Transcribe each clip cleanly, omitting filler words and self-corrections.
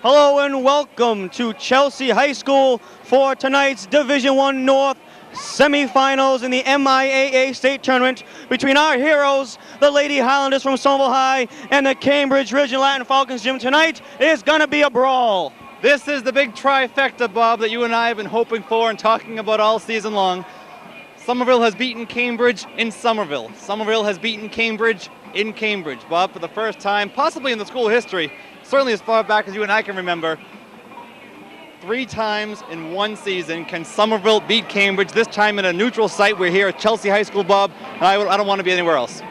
Hello and welcome to Chelsea High School for tonight's Division I North semifinals in the MIAA state tournament between our heroes, the Lady Highlanders from Somerville High, and the Cambridge Regional Latin Falcons. Jim, tonight is going to be a brawl. This is the big trifecta, Bob, that you and I have been hoping for and talking about all season long. Somerville has beaten Cambridge in Somerville. Somerville has beaten Cambridge in Cambridge. Bob, for the first time, possibly in the school history, certainly as far back as you and I can remember, 3 times in one season can Somerville beat Cambridge, this time in a neutral site. We're here at Chelsea High School, Bob, and I don't want to be anywhere else.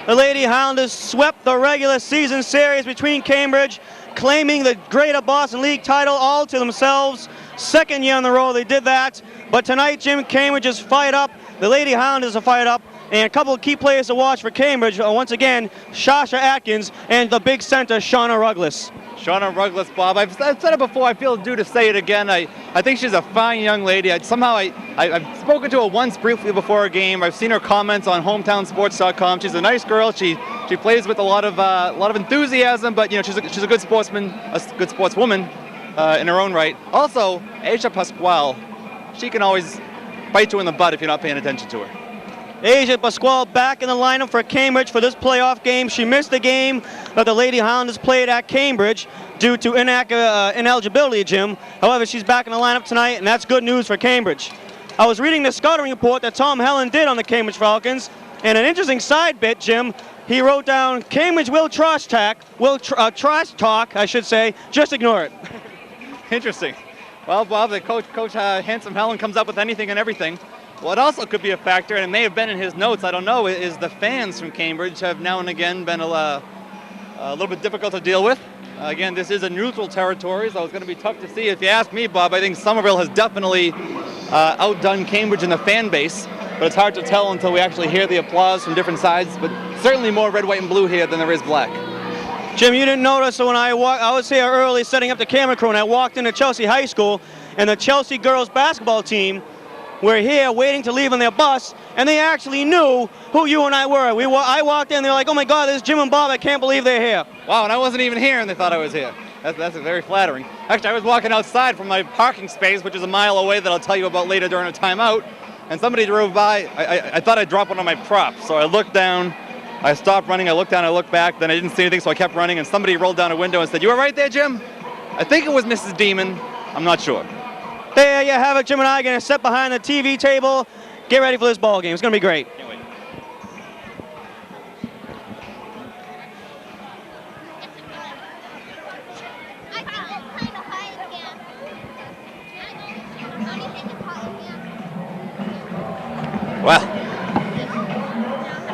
The Lady Highlanders swept the regular season series between Cambridge, claiming the Greater Boston League title all to themselves. Second year in a row they did that. But tonight, Jim, Cambridge is fired up. The Lady Highlanders are fired up. And a couple of key players to watch for Cambridge, once again, Shasha Atkins and the big center, Shauna Ruggless. Shauna Ruggless, Bob. I've said it before. I feel due to say it again. I think she's a fine young lady. I've spoken to her once briefly before a game. I've seen her comments on hometownsports.com. She's a nice girl. She plays with a lot of enthusiasm, but you know she's a good sportsman, a good sportswoman in her own right. Also, Asia Pasquale, she can always bite you in the butt if you're not paying attention to her. Asia Pasquale back in the lineup for Cambridge for this playoff game. She missed the game that the Lady Highlanders played at Cambridge due to ineligibility, Jim. However, she's back in the lineup tonight, and that's good news for Cambridge. I was reading the scouting report that Tom Helen did on the Cambridge Falcons, and an interesting side bit, Jim. He wrote down, Cambridge will trash talk, I should say. Just ignore it. Interesting. Well, Bob, the coach Handsome Helen comes up with anything and everything. What also could be a factor, and it may have been in his notes, I don't know, is the fans from Cambridge have now and again been a little bit difficult to deal with. Again, this is a neutral territory, so it's going to be tough to see. If you ask me, Bob, I think Somerville has definitely outdone Cambridge in the fan base, but it's hard to tell until we actually hear the applause from different sides, but certainly more red, white, and blue here than there is black. Jim, you didn't notice, so when I was here early setting up the camera crew, and I walked into Chelsea High School, and the Chelsea girls basketball team were here waiting to leave on their bus, and they actually knew who you and I were. I walked in, they're like, oh my God, there's Jim and Bob, I can't believe they're here. Wow, and I wasn't even here, and they thought I was here. That's very flattering. Actually, I was walking outside from my parking space, which is a mile away that I'll tell you about later during a timeout, and somebody drove by. I thought I'd drop one of my props, so I looked down, I stopped running, I looked down, I looked back, then I didn't see anything, so I kept running, and somebody rolled down a window and said, you were right there, Jim? I think it was Mrs. Demon. I'm not sure. There you have it. Jim and I are going to sit behind the TV table, get ready for this ball game. It's going to be great. Can't wait.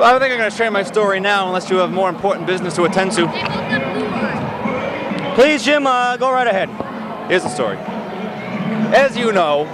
Well, I think I'm going to share my story now unless you have more important business to attend to. Please, Jim, go right ahead. Here's the story. As you know,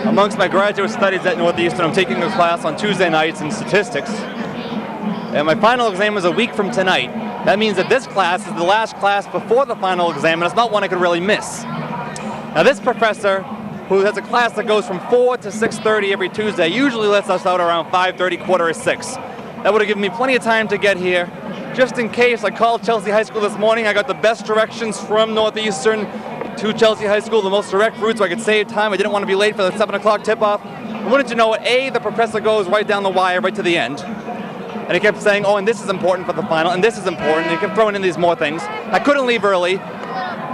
amongst my graduate studies at Northeastern, I'm taking a class on Tuesday nights in statistics. And my final exam is a week from tonight. That means that this class is the last class before the final exam, and it's not one I could really miss. Now this professor, who has a class that goes from 4 to 6:30 every Tuesday, usually lets us out around 5:30, 5:45. That would have given me plenty of time to get here. Just in case, I called Chelsea High School this morning. I got the best directions from Northeastern to Chelsea High School, the most direct route, so I could save time. I didn't want to be late for the 7 o'clock tip-off. I wanted to know what, A, the professor goes right down the wire, right to the end. And he kept saying, oh, and this is important for the final, and this is important, and he kept throwing in these more things. I couldn't leave early.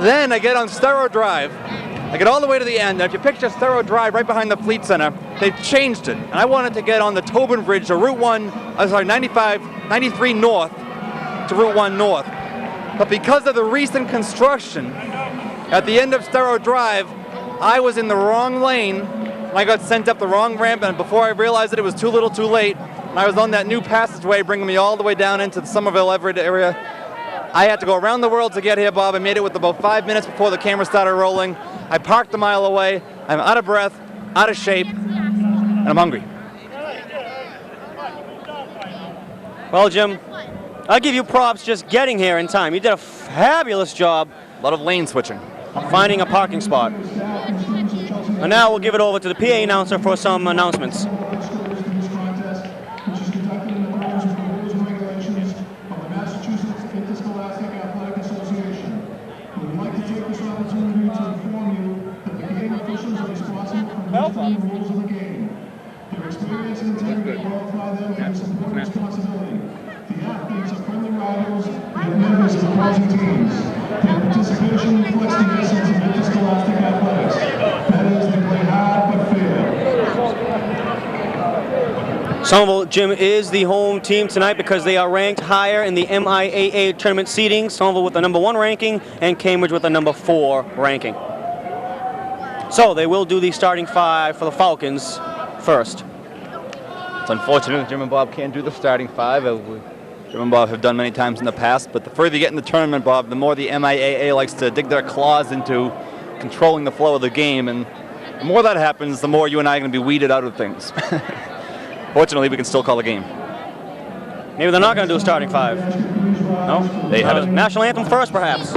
Then I get on Stero Drive. I get all the way to the end, and if you picture Stero Drive right behind the Fleet Center, they've changed it. And I wanted to get on the Tobin Bridge to Route 93 North to Route 1 North. But because of the recent construction, at the end of Stero Drive, I was in the wrong lane, and I got sent up the wrong ramp, and before I realized it was too little too late, and I was on that new passageway bringing me all the way down into the Somerville Everett area. I had to go around the world to get here, Bob. I made it with about 5 minutes before the camera started rolling. I parked a mile away. I'm out of breath, out of shape, and I'm hungry. Well, Jim, I'll give you props just getting here in time. You did a fabulous job. A lot of lane switching. Finding a parking spot. And now we'll give it over to the PA announcer for some announcements. No problem. Their experience and integrity qualify them for this important responsibility. The athletes are friendly rivals and members of opposing teams. Their participation reflects the essence of interscholastic athletics. That is, they play hard but fair. Somerville Gym is the home team tonight because they are ranked higher in the MIAA tournament seeding. Somerville with the number 1 ranking and Cambridge with the number 4 ranking. So they will do the starting 5 for the Falcons first. It's unfortunate that Jim and Bob can't do the starting 5. Jim and Bob have done many times in the past, but the further you get in the tournament, Bob, the more the MIAA likes to dig their claws into controlling the flow of the game, and the more that happens, the more you and I are going to be weeded out of things. Fortunately, we can still call a game. Maybe they're not going to do a starting 5. No? They have it. National anthem first, perhaps.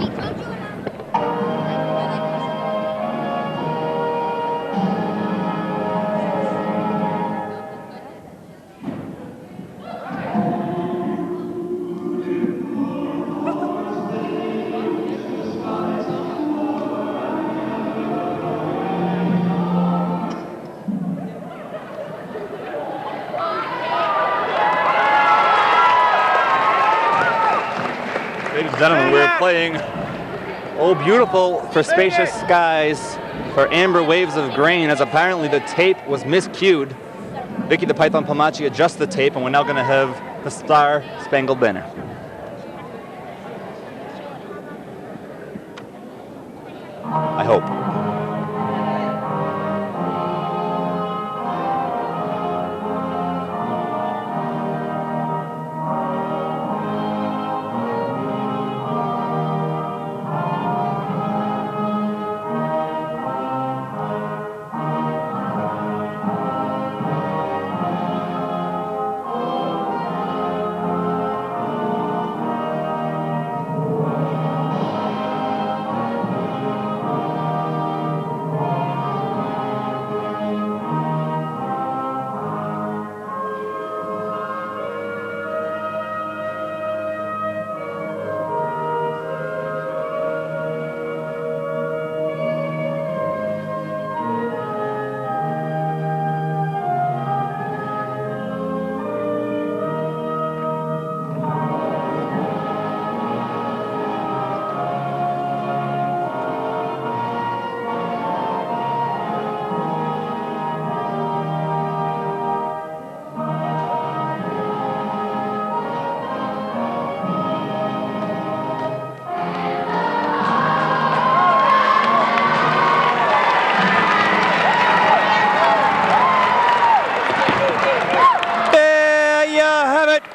Ladies and gentlemen, we're playing Oh Beautiful for Spacious Skies for Amber Waves of Grain, as apparently the tape was miscued. Vicky the Python Palmacci adjusts the tape, and we're now going to have the Star Spangled Banner. I hope.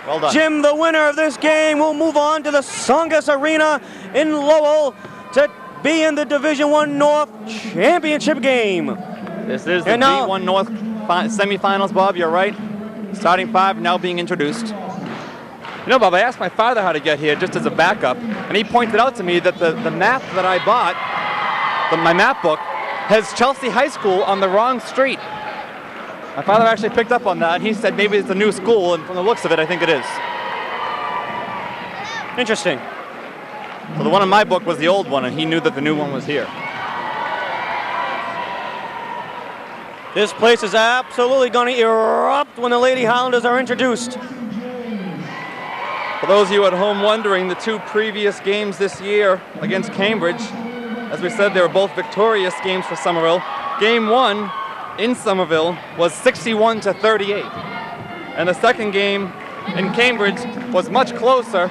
Well done. Jim, the winner of this game, will move on to the Songus Arena in Lowell to be in the Division I North Championship game. This is the D1 North semifinals, Bob. You're right. Starting 5 now being introduced. You know, Bob, I asked my father how to get here just as a backup, and he pointed out to me that the map that I bought, my map book, has Chelsea High School on the wrong street. My father actually picked up on that, and he said maybe it's a new school, and from the looks of it, I think it is. Interesting. So the one in my book was the old one, and he knew that the new one was here. This place is absolutely going to erupt when the Lady Highlanders are introduced. For those of you at home wondering, the 2 previous games this year against Cambridge, as we said, they were both victorious games for Somerville. Game 1 in Somerville was 61-38. And the second game in Cambridge was much closer.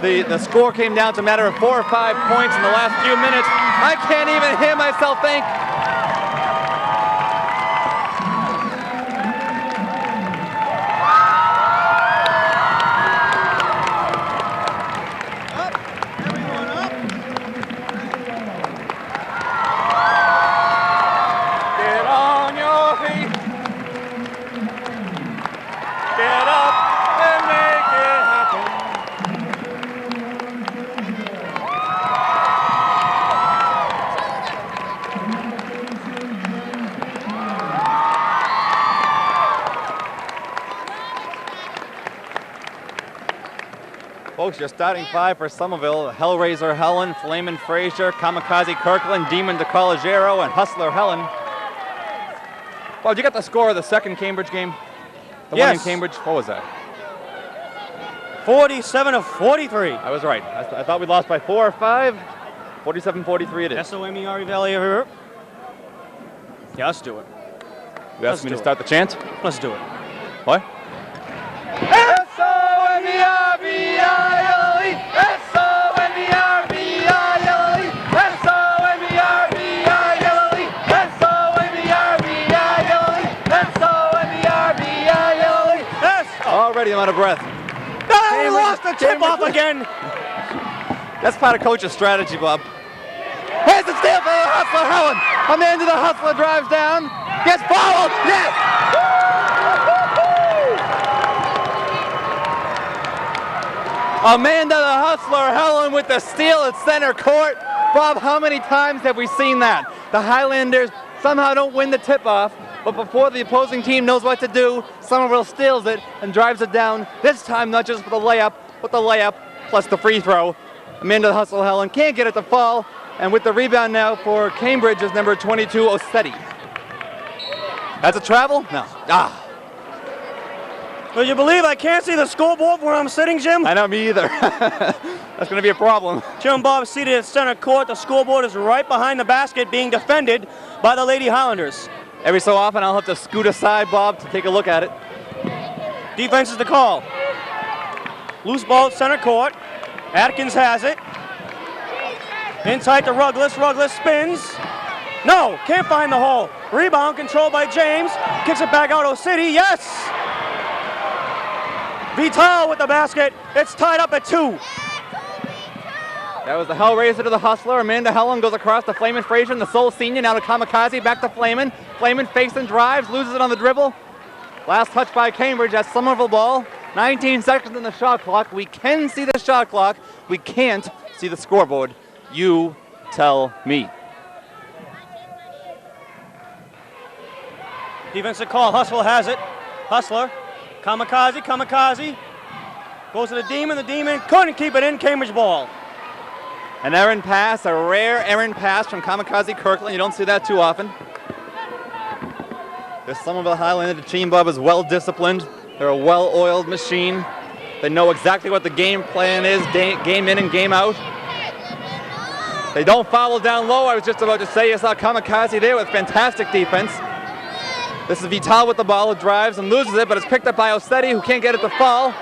The score came down to a matter of 4 or 5 points in the last few minutes. I can't even hear myself think. Folks, your starting 5 for Somerville: Hellraiser Helen, Flamin' Frazier, Kamikaze Kirkland, Demon DeCollegiero, and Hustler Helen. Bob, did you get the score of the second Cambridge game? The one in Cambridge? What was that? 47-43. I was right. I thought we lost by 4 or 5. 47-43 it is. SOMERVALE. Yeah, let's do it. You asked me to start the chant? Let's do it. What? S-O-M-E-R-V-I-L-E, S-O-M-E-R-V-I-L-E, S-O-M-E-R-V-I-L-E, S-O-M-E-R-V-I-L-E, S-O-M-E-R-V-I-L-E. Yes! Already I'm out of breath. We lost the tip-off again. That's part of coach's strategy, Bob. Here's the steal for the Hustler, Helen. Amanda the Hustler drives down, gets fouled, yes! Amanda the Hustler, Helen with the steal at center court. Bob, how many times have we seen that? The Highlanders somehow don't win the tip-off, but before the opposing team knows what to do, Somerville steals it and drives it down. This time not just for the layup, but the layup plus the free throw. Amanda the Hustler, Helen can't get it to fall, and with the rebound now for Cambridge is number 22, Osetti. That's a travel? No. Would you believe I can't see the scoreboard where I'm sitting, Jim? I know, me either. That's going to be a problem. Jim Bob seated at center court. The scoreboard is right behind the basket being defended by the Lady Highlanders. Every so often I'll have to scoot aside, Bob, to take a look at it. Defense is the call. Loose ball at center court. Atkins has it. In tight to Rugless. Rugless spins. No, can't find the hole. Rebound controlled by James. Kicks it back out. City. Yes! Vital with the basket. It's tied up at 2. That was the Hellraiser to the Hustler. Amanda Helen goes across to Flamin Frazier, the sole senior, now to Kamikaze, back to Flamin. Flamin fakes and drives, loses it on the dribble. Last touch by Cambridge, that's Somerville ball. 19 seconds in the shot clock. We can see the shot clock. We can't see the scoreboard. You tell me. Defensive call. Hustler has it. Hustler. Kamikaze. Kamikaze. Goes to the Demon. The Demon couldn't keep it in. Cambridge ball. An errant pass, a rare errant pass from Kamikaze Kirkland. You don't see that too often. This Somerville Highlander team, Bob, is well disciplined. They're a well-oiled machine. They know exactly what the game plan is, game in and game out. They don't foul down low. I was just about to say, you saw Kamikaze there with fantastic defense. This is Vital with the ball, who drives and loses it, but it's picked up by Osetti, who can't get it to fall.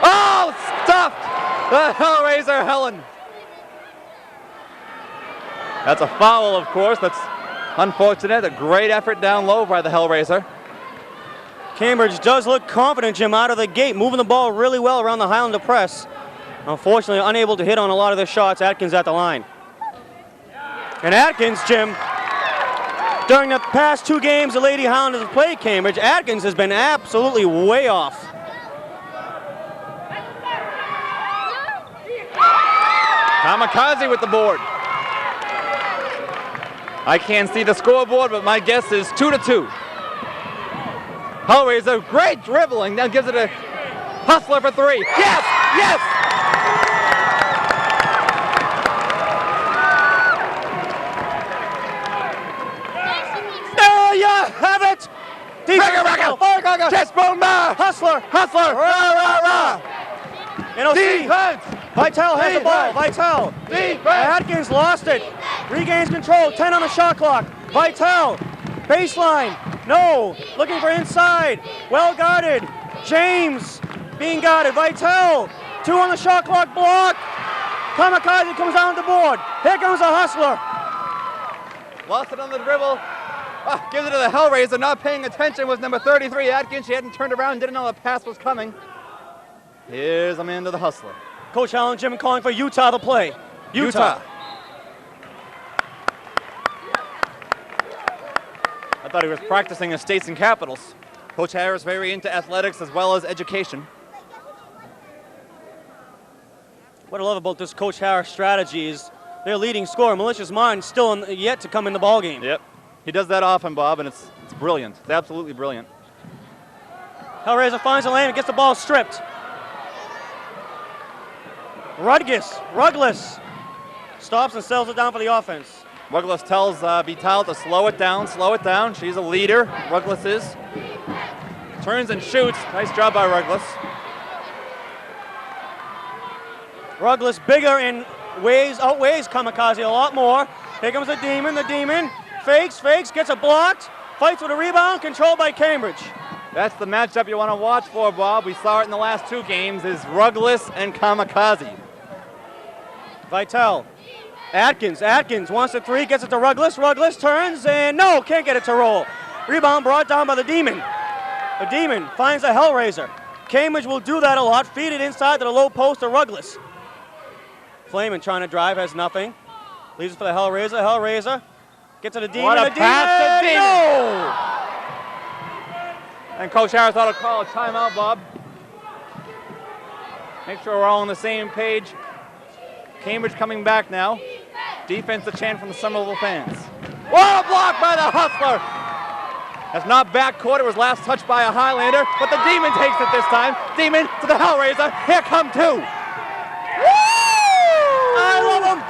Oh, stuffed! The Hellraiser Helen. That's a foul, of course. That's unfortunate. A great effort down low by the Hellraiser. Cambridge does look confident, Jim, out of the gate, moving the ball really well around the Highlander press. Unfortunately, unable to hit on a lot of their shots. Atkins at the line. And Atkins, Jim, during the past 2 games the Lady Highlanders have played Cambridge, Atkins has been absolutely way off. Kamikaze with the board. I can't see the scoreboard, but my guess is 2-2. Hellraiser, great dribbling. Now gives it a Hustler for 3. Yes! Yes! There you have it! Chest bone bar! Hustler! Hustler! Rah, rah, rah! And Defense! Vital has the ball. Vital. Defense! Atkins lost it. Regains control. 10 on the shot clock. Vital. Baseline. No. Looking for inside. Well guarded. James being guarded. Vital. 2 on the shot clock. Block. Kamikaze comes down the board. Here comes the Hustler. Lost it on the dribble. Gives it to the Hellraiser. Not paying attention was number 33, Atkins. She hadn't turned around, didn't know the pass was coming. Here's Amanda the Hustler. Coach Allen Jim calling for Utah to play. Utah. I thought he was practicing his states and capitals. Coach Harris very into athletics as well as education. What I love about this Coach Harris strategy is their leading scorer, Malicious Martin, still yet to come in the ballgame. Yep. He does that often, Bob, and it's brilliant. It's absolutely brilliant. Hellraiser finds the lane and gets the ball stripped. Rugless stops and sells it down for the offense. Ruggles tells Vital to slow it down, slow it down. She's a leader, Ruggles is. Turns and shoots. Nice job by Ruggles. Ruggles bigger and outweighs Kamikaze a lot more. Here comes the Demon. The Demon fakes, gets it blocked, fights with a rebound, controlled by Cambridge. That's the matchup you want to watch for, Bob. We saw it in the last 2 games, is Ruggles and Kamikaze. Vital. Atkins wants the 3, gets it to Ruggles. Ruggles turns and no, can't get it to roll. Rebound brought down by the Demon. The Demon finds a Hellraiser. Cambridge will do that a lot, feed it inside to the low post of Ruggles. Flamin trying to drive, has nothing. Leaves it for the Hellraiser. Hellraiser gets to the Demon. What a the pass to Demon! No! And Coach Harris ought to call a timeout, Bob. Make sure we're all on the same page. Cambridge coming back now. Defense a chant from the Somerville fans. What a block by the Hustler! That's not backcourt, it was last touched by a Highlander, but the Demon takes it this time. Demon to the Hellraiser, here come 2. Woo! I love him!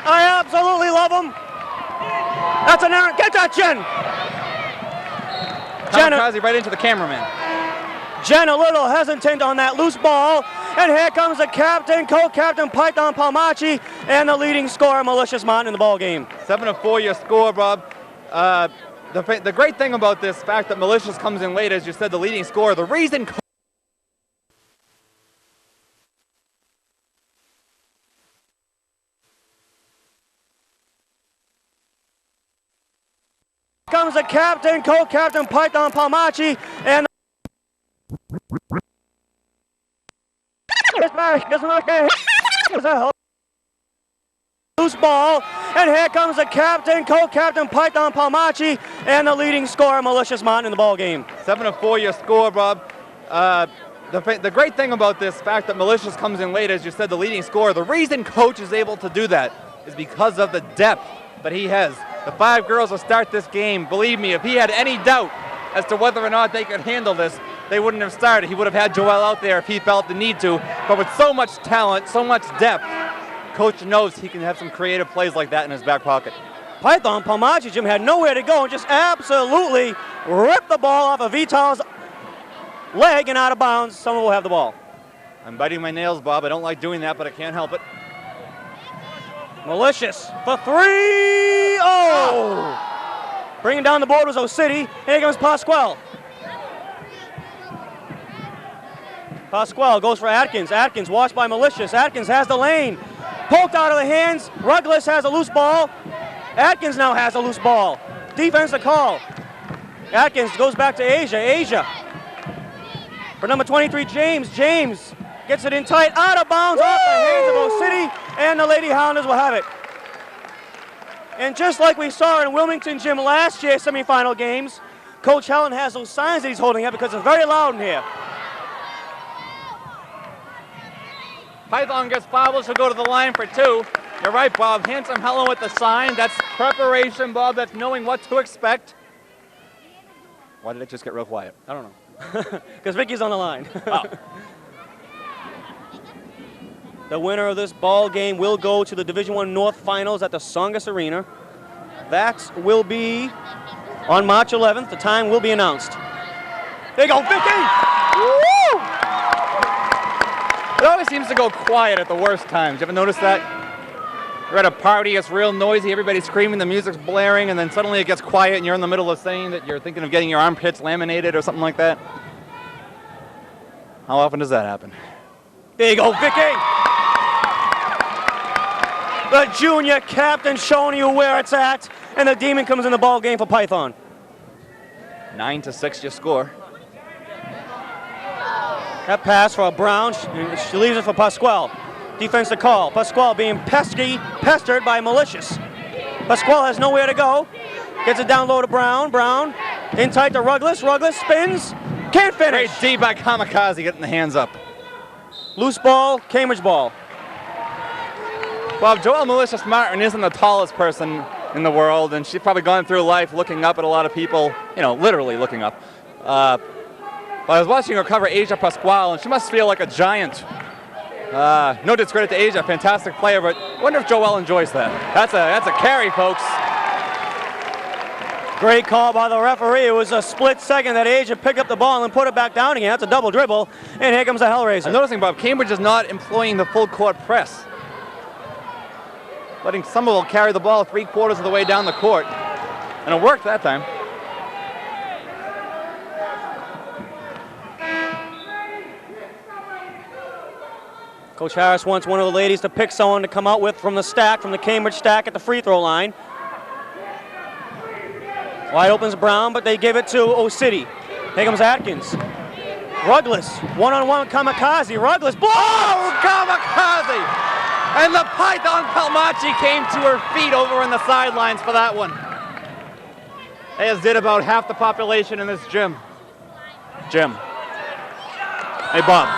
I absolutely love him! That's an error. Get that, Jen! Kamikaze right into the cameraman. Jen a little hesitant on that loose ball. And here comes the captain, co-captain Python Palmachi, and the leading scorer, Malicious Mountain, in the ball game. 7-4 your score, Bob. The great thing about this fact that Malicious comes in late, as you said, the leading scorer, the reason comes the captain, co-captain Python Palmachi, and loose ball, and here comes the captain, co-captain Python Palmachi, and the leading scorer, Malicious Mountain, in the ball game. 7-4 your score, Bob. The great thing about this fact that Malicious comes in late, as you said, the leading scorer, the reason Coach is able to do that is because of the depth that he has. The 5 girls will start this game. Believe me, if he had any doubt as to whether or not they could handle this, they wouldn't have started. He would have had Joelle out there if he felt the need to. But with so much talent, so much depth, Coach knows he can have some creative plays like that in his back pocket. Python Palmachi, Jim, had nowhere to go and just absolutely ripped the ball off of Vital's leg and out of bounds. Someone will have the ball. I'm biting my nails, Bob. I don't like doing that, but I can't help it. Malicious for 3. Oh! Bringing down the board was O'City. Here comes Pasquale. Pasquale goes for Atkins. Atkins watched by Malicious. Atkins has the lane. Poked out of the hands. Ruggles has a loose ball. Atkins now has a loose ball. Defense to call. Atkins goes back to Asia. Asia. For number 23, James. James gets it in tight. Out of bounds off the hands of O'City. And the Lady Highlanders will have it. And just like we saw in Wilmington Gym last year, semifinal games, Coach Helen has those signs that he's holding up because it's very loud in here. Python gets fouled, she'll go to the line for 2. You're right, Bob. Handsome Helen with the sign. That's preparation, Bob. That's knowing what to expect. Why did it just get real quiet? I don't know. Because Vicky's on the line. Oh. The winner of this ball game will go to the Division I North Finals at the Songus Arena. That will be on March 11th. The time will be announced. There you go, Vicky! Woo! It always seems to go quiet at the worst times. You ever notice that? You're at a party, it's real noisy, everybody's screaming, the music's blaring, and then suddenly it gets quiet and you're in the middle of saying that you're thinking of getting your armpits laminated or something like that. How often does that happen? There you go, Vicky! The junior captain showing you where it's at, and the Demon comes in the ball game for Python. 9-6 your score. That pass for Brown, she leaves it for Pasquale. Defense to call. Pasquale being pestered by Malicious. Pasquale has nowhere to go. Gets it down low to Brown. Brown in tight to Ruggles. Ruggles spins. Can't finish. Great D by Kamikaze getting the hands up. Loose ball, Cambridge ball. Bob, Joelle Malicious Martin isn't the tallest person in the world, and she's probably gone through life looking up at a lot of people, you know, literally looking up. But I was watching her cover Asia Pasquale, and she must feel like a giant. No discredit to Asia, fantastic player, but wonder if Joelle enjoys that. That's a carry, folks. Great call by the referee. It was a split second that Asia picked up the ball and put it back down again. That's a double dribble, and here comes a Hellraiser. I'm noticing, Bob, Cambridge is not employing the full court press. Letting Somerville carry the ball 3/4 of the way down the court. And it worked that time. Coach Harris wants one of the ladies to pick someone to come out with from the stack, from the Cambridge stack at the free throw line. Wide open's Brown, but they give it to O-City. Here comes Atkins. Rugless, one-on-one Kamikaze. Rugless, block! Oh, Kamikaze! And the Python Palmachi came to her feet over on the sidelines for that one. As did about half the population in this gym. Hey, Bob.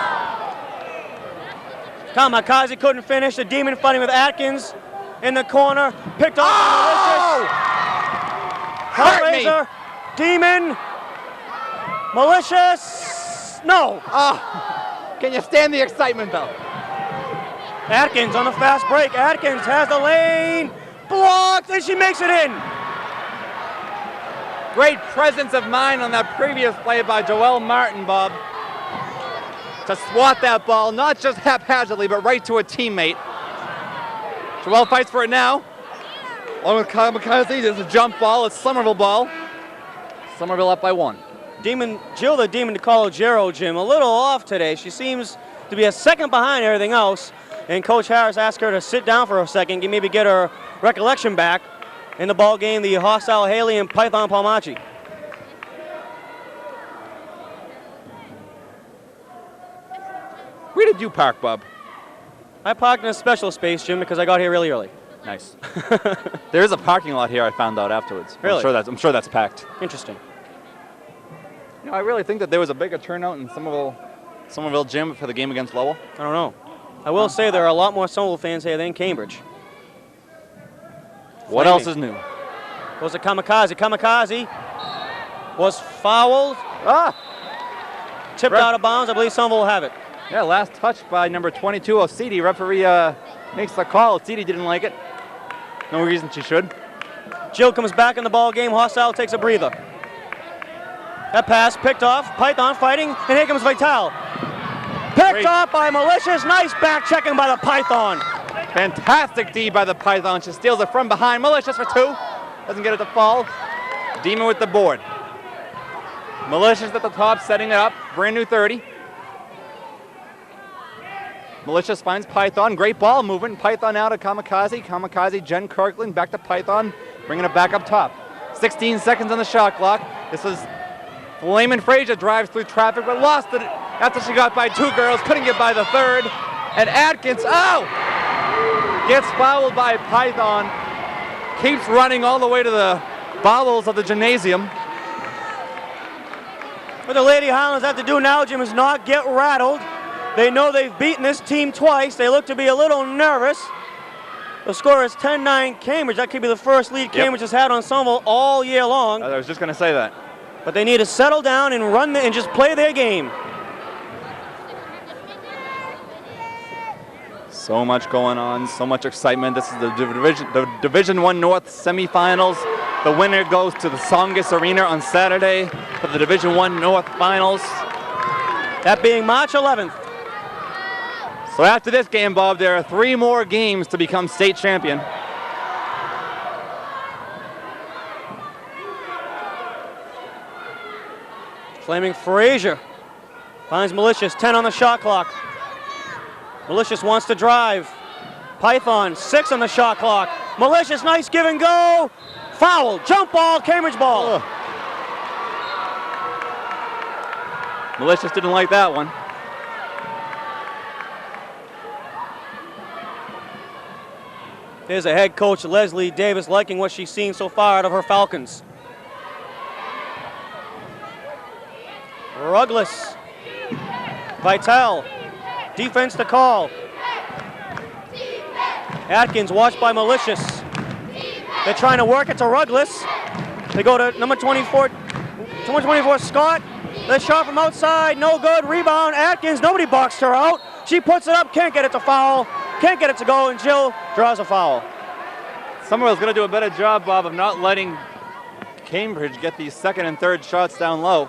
Kamikaze couldn't finish. The Demon fighting with Atkins in the corner. Picked off by Malicious. Hellraiser, Demon, Malicious, no. Oh, can you stand the excitement, though? Atkins on the fast break. Atkins has the lane, blocked, and she makes it in. Great presence of mind on that previous play by Joelle Martin, Bob. To swat that ball, not just haphazardly, but right to a teammate. Joelle fights for it now. Along with Kamikaze, there's a jump ball, it's Somerville ball. Somerville up by 1. Jill the Demon DeCologero, Jim, a little off today. She seems to be a second behind everything else. And Coach Harris asked her to sit down for a second, maybe get her recollection back. In the ball game, the hostile Haley and Python Palmachi. Where did you park, Bob? I parked in a special space, Jim, because I got here really early. Nice. There is a parking lot here, I found out afterwards. Really? I'm sure that's packed. Interesting. You know, I really think that there was a bigger turnout in Somerville gym for the game against Lowell. I don't know. I will say there are a lot more Somerville fans here than Cambridge. What else is new? Goes to Kamikaze. Kamikaze was fouled. Tipped out of bounds. I believe Somerville will have it. Yeah, last touch by number 22, Osidi. Referee makes the call. Osidi didn't like it. No reason she should. Jill comes back in the ball game. Hostile takes a breather. That pass picked off. Python fighting, and here comes Vital. Picked off by Malicious. Nice back checking by the Python. Fantastic D by the Python. She steals it from behind. Malicious for 2. Doesn't get it to fall. Demon with the board. Malicious at the top, setting it up. Brand new 30. Malicious finds Python. Great ball movement. Python out of Kamikaze. Kamikaze, Jen Kirkland, back to Python, bringing it back up top. 16 seconds on the shot clock. This was Flamin' Frazier drives through traffic, but lost it after she got by 2 girls. Couldn't get by the 3rd. And Atkins, gets fouled by Python. Keeps running all the way to the bowels of the gymnasium. What the Lady Highlanders have to do now, Jim, is not get rattled. They know they've beaten this team twice. They look to be a little nervous. The score is 10-9 Cambridge. That could be the first lead Cambridge has had on Somerville all year long. I was just going to say that. But they need to settle down and and just play their game. So much going on, so much excitement. This is the Division I North semifinals. The winner goes to the Songus Arena on Saturday for the Division I North finals. That being March 11th. So after this game, Bob, there are 3 more games to become state champion. Flaming Frazier finds Malicious, 10 on the shot clock. Malicious wants to drive. Python, 6 on the shot clock. Malicious, nice give and go. Foul, jump ball, Cambridge ball. Malicious didn't like that one. Here's a head coach, Leslie Davis, liking what she's seen so far out of her Falcons. Rugless. Vital. Defense to call. Atkins watched by Malicious. They're trying to work it to Rugless. They go to number 24 Scott. That shot from outside, no good. Rebound, Atkins. Nobody boxed her out. She puts it up, can't get it to foul, can't get it to go, and Jill draws a foul. Somerville's going to do a better job, Bob, of not letting Cambridge get these second and third shots down low.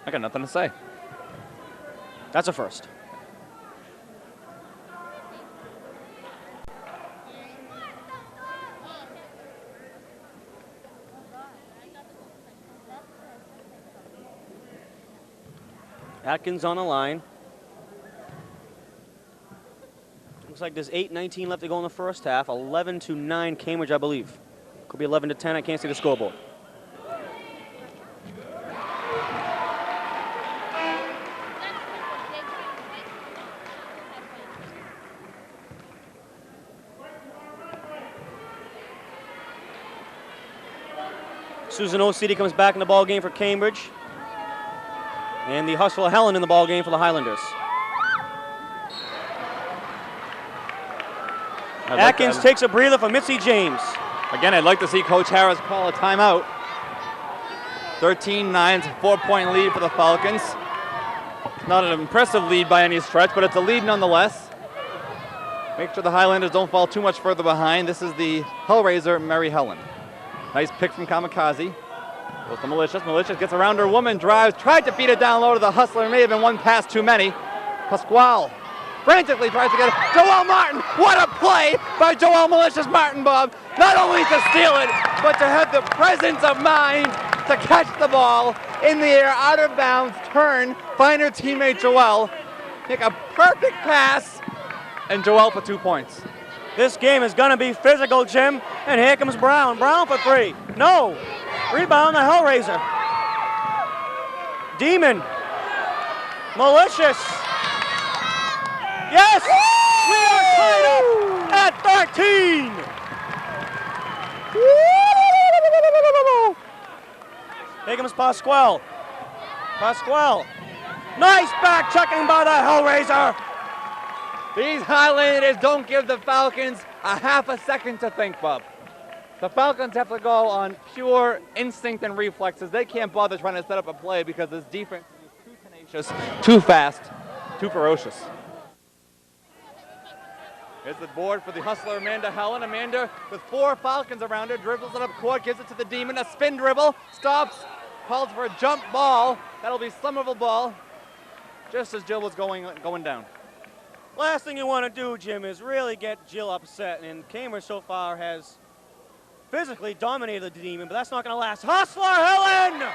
I got nothing to say. That's a first. Atkins on the line. Looks like there's 8:19 left to go in the first half. 11-9 Cambridge, I believe. Could be 11-10. I can't see the scoreboard. Susan O'City comes back in the ball game for Cambridge. And the Hustler Helen in the ball game for the Highlanders. Atkins takes a breather for Mitzi James. Again, I'd like to see Coach Harris call a timeout. 13-9, it's a 4-point lead for the Falcons. Not an impressive lead by any stretch, but it's a lead nonetheless. Make sure the Highlanders don't fall too much further behind. This is the Hellraiser, Mary Helen. Nice pick from Kamikaze. Goes to Malicious. Malicious gets around her woman, drives, tried to feed it down low to the Hustler. May have been one pass too many. Pasquale frantically tries to get it. Joelle Martin, what a play by Joelle Malicious Martin, Bob. Not only to steal it, but to have the presence of mind to catch the ball in the air, out of bounds, turn, find her teammate Joelle, make a perfect pass, and Joelle for 2 points. This game is going to be physical, Jim. And here comes Brown. Brown for three. No. Rebound, the Hellraiser. Demon. Malicious. Yes! We are tied up at 13. Here comes Pasquale. Pasquale. Nice back checking by the Hellraiser. These Highlanders don't give the Falcons a half a second to think, Bob. The Falcons have to go on pure instinct and reflexes. They can't bother trying to set up a play because this defense is too tenacious, too fast, too ferocious. Here's the board for the Hustler, Amanda Helen. Amanda with 4 Falcons around her, dribbles it up court, gives it to the Demon, a spin dribble, stops, calls for a jump ball. That'll be Somerville ball, just as Jill was going down. Last thing you want to do, Jim, is really get Jill upset. And Cambridge so far has physically dominated the Demon, but that's not going to last. Hustler Helen!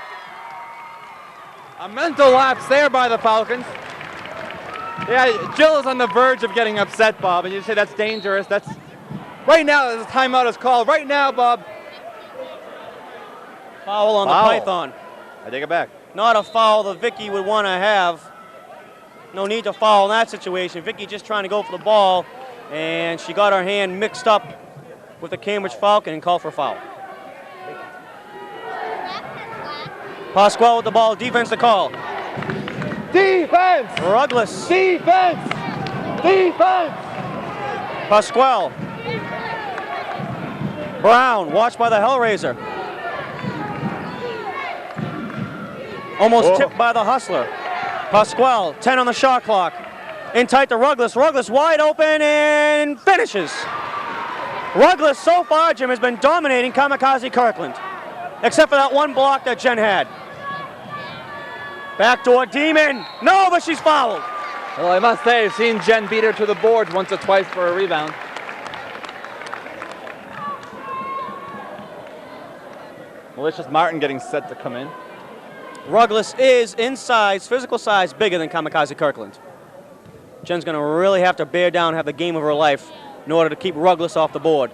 A mental lapse there by the Falcons. Yeah, Jill is on the verge of getting upset, Bob, and you say that's dangerous. That's right now. The timeout is called. Right now, Bob. Foul on the Python. I take it back. Not a foul that Vicky would want to have. No need to foul in that situation. Vicky just trying to go for the ball, and she got her hand mixed up with the Cambridge Falcon and called for a foul. Pasquale with the ball. Defense to call. Defense! Ruggless. Defense! Defense! Pasquale. Brown, watched by the Hellraiser. Almost tipped by the Hustler. Pasquale, 10 on the shot clock. In tight to Ruggless. Ruggless wide open and finishes. Ruggless so far, Jim, has been dominating Kamikaze Kirkland. Except for that one block that Jen had. Backdoor Demon. No, but she's fouled. Well, I must say, I've seen Jen beat her to the boards once or twice for a rebound. Malicious Martin getting set to come in. Ruggless is in size, physical size, bigger than Kamikaze Kirkland. Jen's going to really have to bear down and have the game of her life in order to keep Ruggless off the board.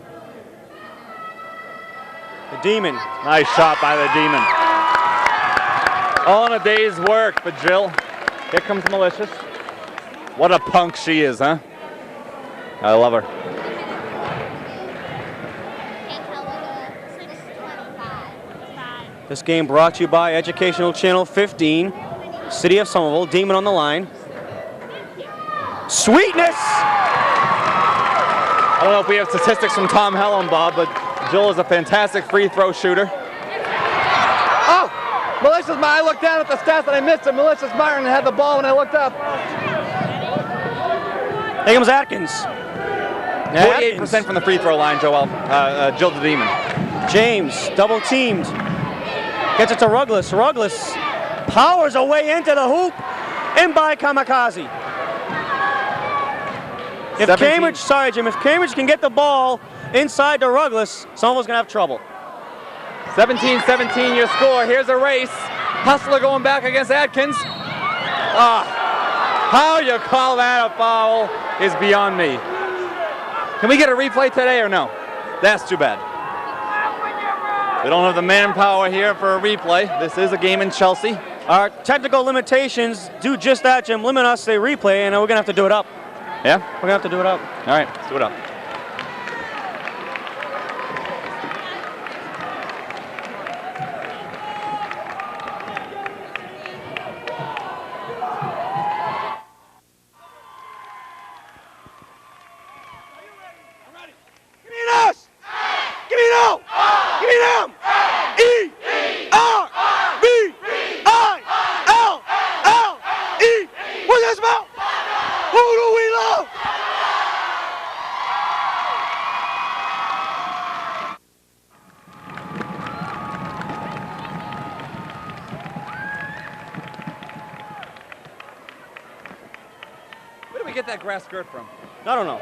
The Demon. Nice shot by the Demon. All in a day's work for Jill. Here comes Malicious. What a punk she is, huh? I love her. This game brought to you by Educational Channel 15, City of Somerville, Demon on the line. Sweetness! I don't know if we have statistics from Tom Helen, Bob, but Jill is a fantastic free throw shooter. Oh! Malicious Martin, I looked down at the stats and I missed it. Malicious Martin had the ball when I looked up. Here comes Atkins. 48% from the free throw line, Jill the Demon. James, double teamed. Gets it to Ruggless. Ruggless powers away into the hoop. In by Kamikaze. If 17. Cambridge, sorry Jim, if Cambridge can get the ball inside the Ruggless, Somerville's gonna have trouble. 17-17 your score. Here's a race. Hustler going back against Atkins. How you call that a foul is beyond me. Can we get a replay today or no? That's too bad. We don't have the manpower here for a replay. This is a game in Chelsea. Our technical limitations do just that, Jim. Limit us to a replay, and we're gonna have to do it up. Yeah? We're gonna have to do it up. All right, let's do it up. Give me an S! Give me an O! Give me an M! E-R-B-I-L-L-E! What's that about? Who do we love? Where do we get that grass skirt from? I don't know.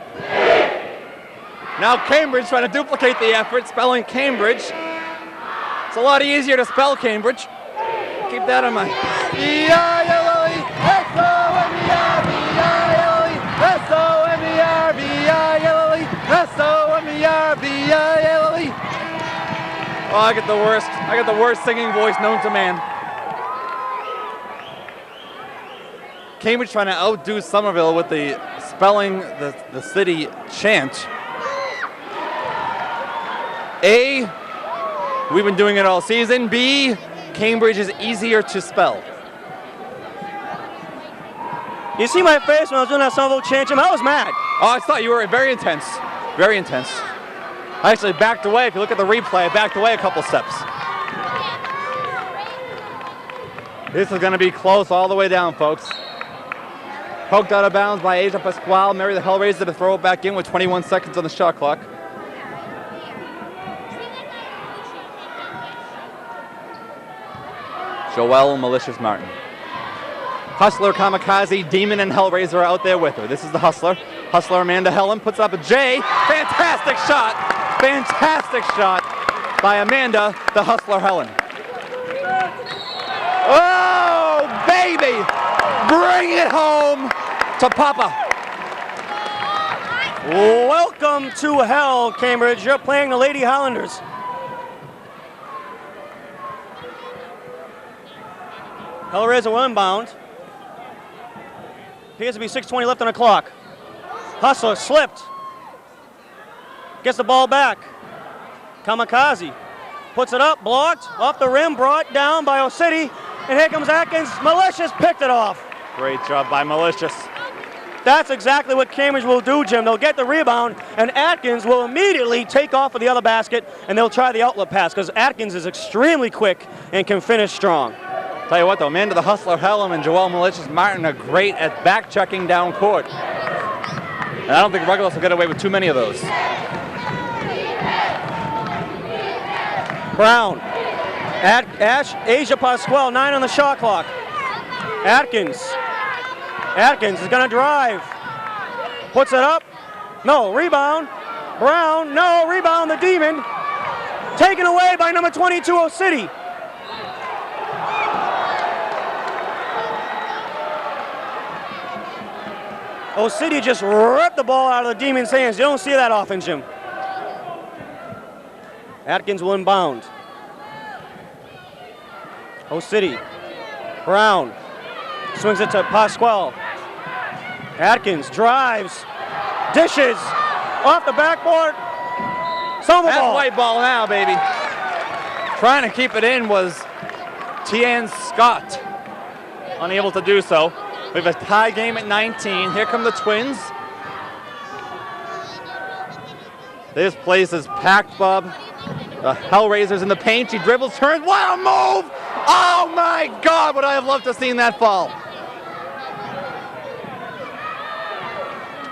Now Cambridge trying to duplicate the effort, spelling Cambridge. It's a lot easier to spell Cambridge. Keep that in mind. B-I-L-L-E, S-O-M-E-R-B-I-L-E, S-O-M-E-R-B-I-L-E, S-O-M-E-R-B-I-L-E. Oh, I get the worst singing voice known to man. Cambridge trying to outdo Somerville with the spelling the city chant. A, we've been doing it all season. B, Cambridge is easier to spell. You see my face when I was doing that Somerville chant, Jim? I was mad. Oh, I thought you were very intense. Very intense. I actually backed away. If you look at the replay, I backed away a couple steps. This is going to be close all the way down, folks. Poked out of bounds by Asia Pasquale. Mary the Hellraiser to throw it back in with 21 seconds on the shot clock. Joelle Malicious Martin. Hustler, Kamikaze, Demon, and Hellraiser are out there with her. This is the Hustler. Hustler Amanda Helen puts up a J. Fantastic shot. Fantastic shot by Amanda, the Hustler Helen. Oh, baby! Bring it home to Papa. Welcome to hell, Cambridge. You're playing the Lady Highlanders. Hellraiser will inbound. Appears to be 6:20 left on the clock. Hustler slipped. Gets the ball back. Kamikaze puts it up, blocked, off the rim, brought down by O'City. And here comes Atkins. Malicious picked it off. Great job by Malicious. That's exactly what Cambridge will do, Jim. They'll get the rebound, and Atkins will immediately take off of the other basket, and they'll try the outlet pass because Atkins is extremely quick and can finish strong. Tell you what, though, Amanda the Hustler Helen and Joelle Malicious Martin are great at back checking down court. And I don't think Ruggles will get away with too many of those. Brown. Asia Pasquale, 9 on the shot clock. Atkins is going to drive. Puts it up. No, rebound. Brown, no, rebound, the Demon. Taken away by number 22, O'City. O'City just ripped the ball out of the Demon's hands. You don't see that often, Jim. Atkins will inbound. O'City. Brown swings it to Pasquale. Atkins drives, dishes, off the backboard. Somerville. That's white ball now, baby. Trying to keep it in was Tian Scott. Unable to do so. We have a tie game at 19. Here come the Twins. This place is packed, Bob. The Hellraiser's in the paint. She dribbles, turns. What a move! Oh my God, would I have loved to have seen that fall.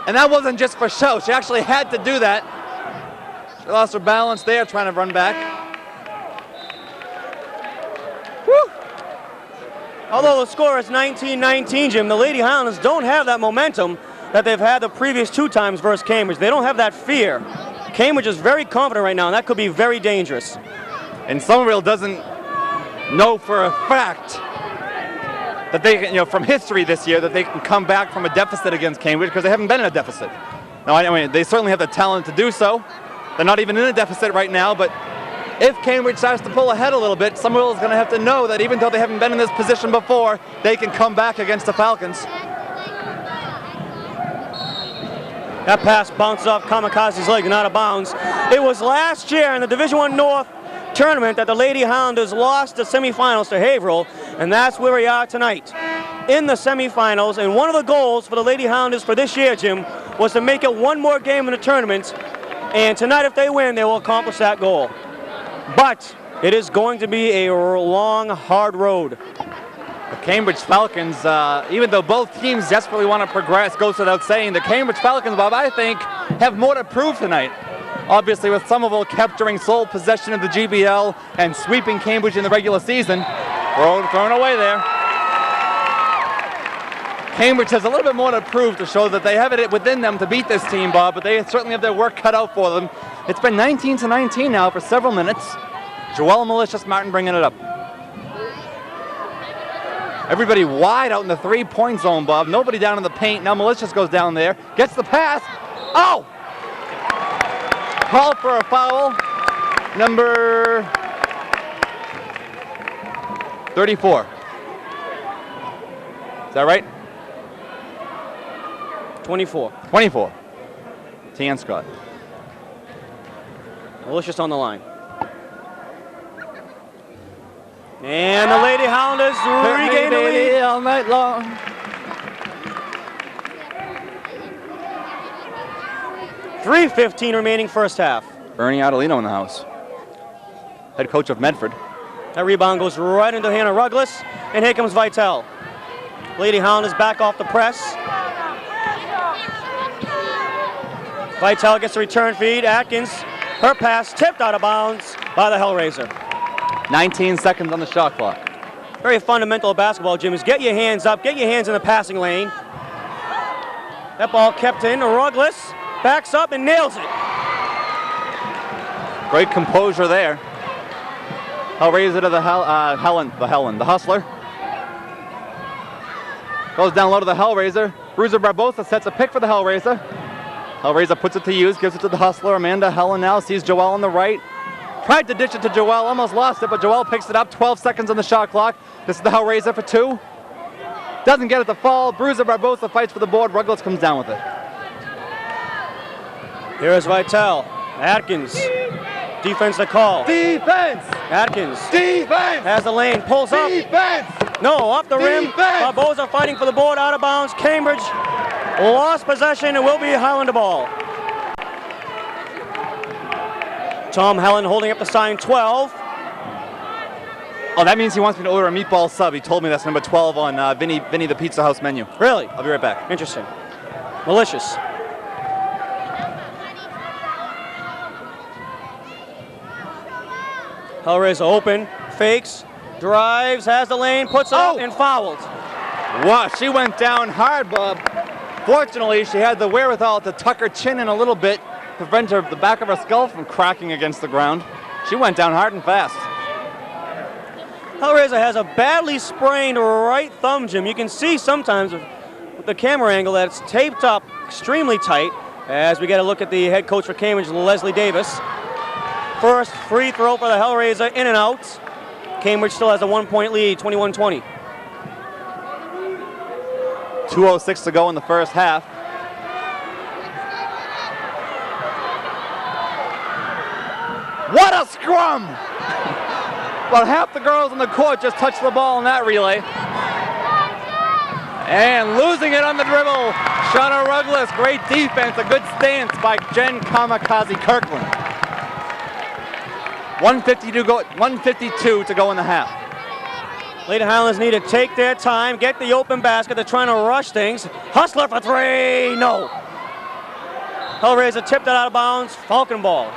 And that wasn't just for show. She actually had to do that. She lost her balance there trying to run back. Woo! Although the score is 19-19, Jim, the Lady Highlanders don't have that momentum that they've had the previous 2 times versus Cambridge. They don't have that fear. Cambridge is very confident right now, and that could be very dangerous. And Somerville doesn't know for a fact that they can, from history this year, that they can come back from a deficit against Cambridge because they haven't been in a deficit. Now, I mean, they certainly have the talent to do so. They're not even in a deficit right now, but if Cambridge starts to pull ahead a little bit, Somerville is going to have to know that even though they haven't been in this position before, they can come back against the Falcons. That pass bounces off Kamikaze's leg and out of bounds. It was last year in the Division I North tournament that the Lady Highlanders lost the semifinals to Haverhill, and that's where we are tonight in the semifinals. And one of the goals for the Lady Highlanders for this year, Jim, was to make it one more game in the tournament. And tonight, if they win, they will accomplish that goal. But it is going to be a long, hard road. The Cambridge Falcons, even though both teams desperately want to progress, goes without saying, the Cambridge Falcons, Bob, I think, have more to prove tonight. Obviously, with Somerville capturing sole possession of the GBL and sweeping Cambridge in the regular season. Thrown away there. Cambridge has a little bit more to prove to show that they have it within them to beat this team, Bob, but they certainly have their work cut out for them. It's been 19-19 now for several minutes. Joelle Malicious Martin bringing it up. Everybody wide out in the 3-point zone, Bob. Nobody down in the paint. Now Malicious goes down there, gets the pass. Oh! Called for a foul. Number 34. Is that right? 24. 24. Tan Scott. Malicious on the line. And the Lady Highlanders regain the lead. All night long. .3:15 remaining first half. Bernie Adelino in the house. Head coach of Medford. That rebound goes right into Hannah Ruggless, and here comes Vitale. Lady Highlanders back off the press. Vitale gets the return feed. Atkins, her pass tipped out of bounds by the Hellraiser. 19 seconds on the shot clock. Very fundamental of basketball, Jim, is get your hands up, get your hands in the passing lane. That ball kept in. Ruggless backs up and nails it. Great composure there. Hellraiser to the the Hustler. Goes down low to the Hellraiser. Bruiser Barbosa sets a pick for the Hellraiser. Hellraiser puts it to use, gives it to the Hustler. Amanda Helen now sees Joelle on the right. Tried to ditch it to Joelle, almost lost it, but Joelle picks it up. 12 seconds on the shot clock. This is the Hellraiser for 2. Doesn't get it to fall. Bruiser Barbosa fights for the board. Ruggless comes down with it. Here is Vitale. Atkins. Defense to call. Defense! Atkins. Defense! Has the lane. Pulls up. Defense! No, off the rim. Defense! Barbosa fighting for the board. Out of bounds. Cambridge lost possession. It will be Highlander ball. Tom Helen holding up the sign 12. Oh, that means he wants me to order a meatball sub. He told me that's number 12 on Vinny the Pizza House menu. Really? I'll be right back. Interesting. Malicious. Hellraiser open, fakes, drives, has the lane, puts it up, and fouled. Wow, she went down hard, Bob. Fortunately, she had the wherewithal to tuck her chin in a little bit, prevent the back of her skull from cracking against the ground. She went down hard and fast. Hellraiser has a badly sprained right thumb, Jim. You can see sometimes with the camera angle that it's taped up extremely tight as we get a look at the head coach for Cambridge, Leslie Davis. First free throw for the Hellraiser, in and out. Cambridge still has a 1-point lead, 21-20. 2:06 to go in the first half. What a scrum! About half the girls on the court just touched the ball in that relay. And losing it on the dribble, Shauna Ruggless. Great defense, a good stance by Jen Kamikaze Kirkland. 152 to go in the half. Lady Highlanders need to take their time, get the open basket. They're trying to rush things. Hustler for three, no. Hellraiser tipped it out of bounds, Falcon ball.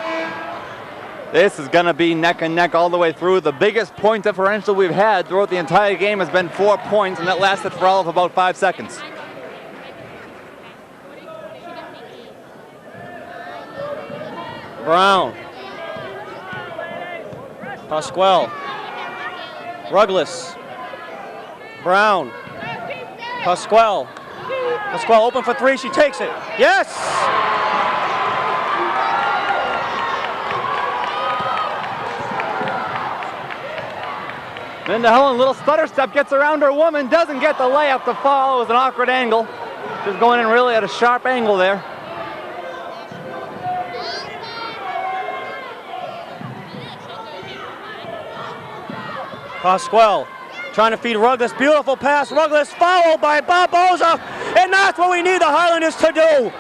This is going to be neck and neck all the way through. The biggest point differential we've had throughout the entire game has been 4 points, and that lasted for all of about 5 seconds. Brown. Pasquale. Rugless. Brown. Pasquale. Pasquale open for three. She takes it. Yes! Linda Helen, little stutter step, gets around her woman, doesn't get the layup to fall. It was an awkward angle. She's going in really at a sharp angle there. Pasquale trying to feed Rugless. Beautiful pass. Rugless fouled by Barboza. And that's what we need the Highlanders to do.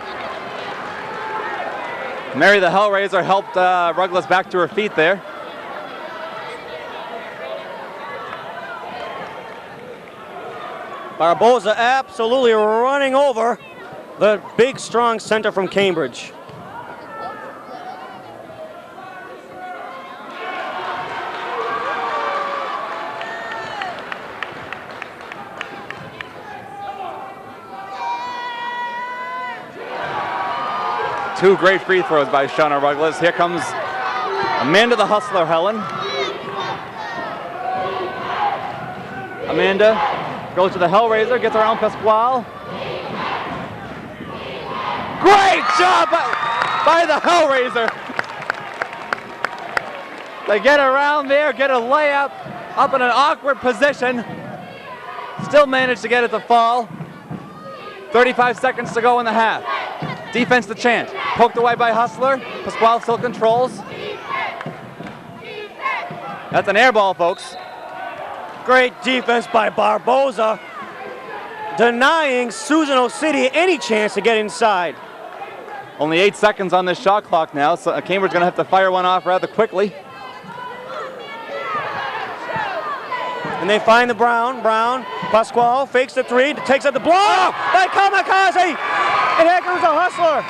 Mary the Hellraiser helped Rugless back to her feet there. Barboza absolutely running over the big, strong center from Cambridge. Two great free throws by Shauna Rugless. Here comes Amanda the Hustler Helen. Amanda goes to the Hellraiser, gets around Pasquale. Great job by the Hellraiser. They get around there, get a layup up in an awkward position. Still manage to get it to fall. 35 seconds to go in the half. Defense to chant. Poked away by Hustler. Pasquale still controls. That's an air ball, folks. Great defense by Barboza, denying Susan City any chance to get inside. Only 8 seconds on this shot clock now, so Cambridge going to have to fire one off rather quickly. And they find the Brown. Pasquale fakes the three, takes up the block by Kamikaze. And here comes the Hustler.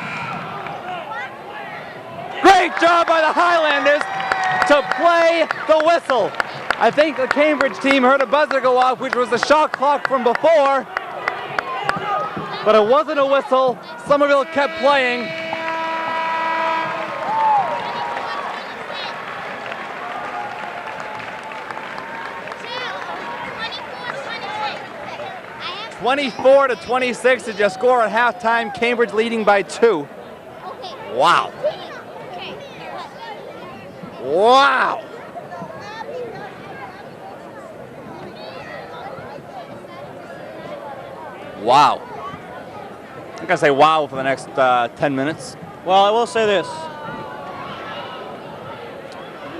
Great job by the Highlanders to play the whistle. I think the Cambridge team heard a buzzer go off, which was the shot clock from before. But it wasn't a whistle. Somerville kept playing. (24-26) did you score at halftime? Cambridge leading by 2. Wow. Wow. Wow. I'm going to say wow for the next 10 minutes. Well, I will say this.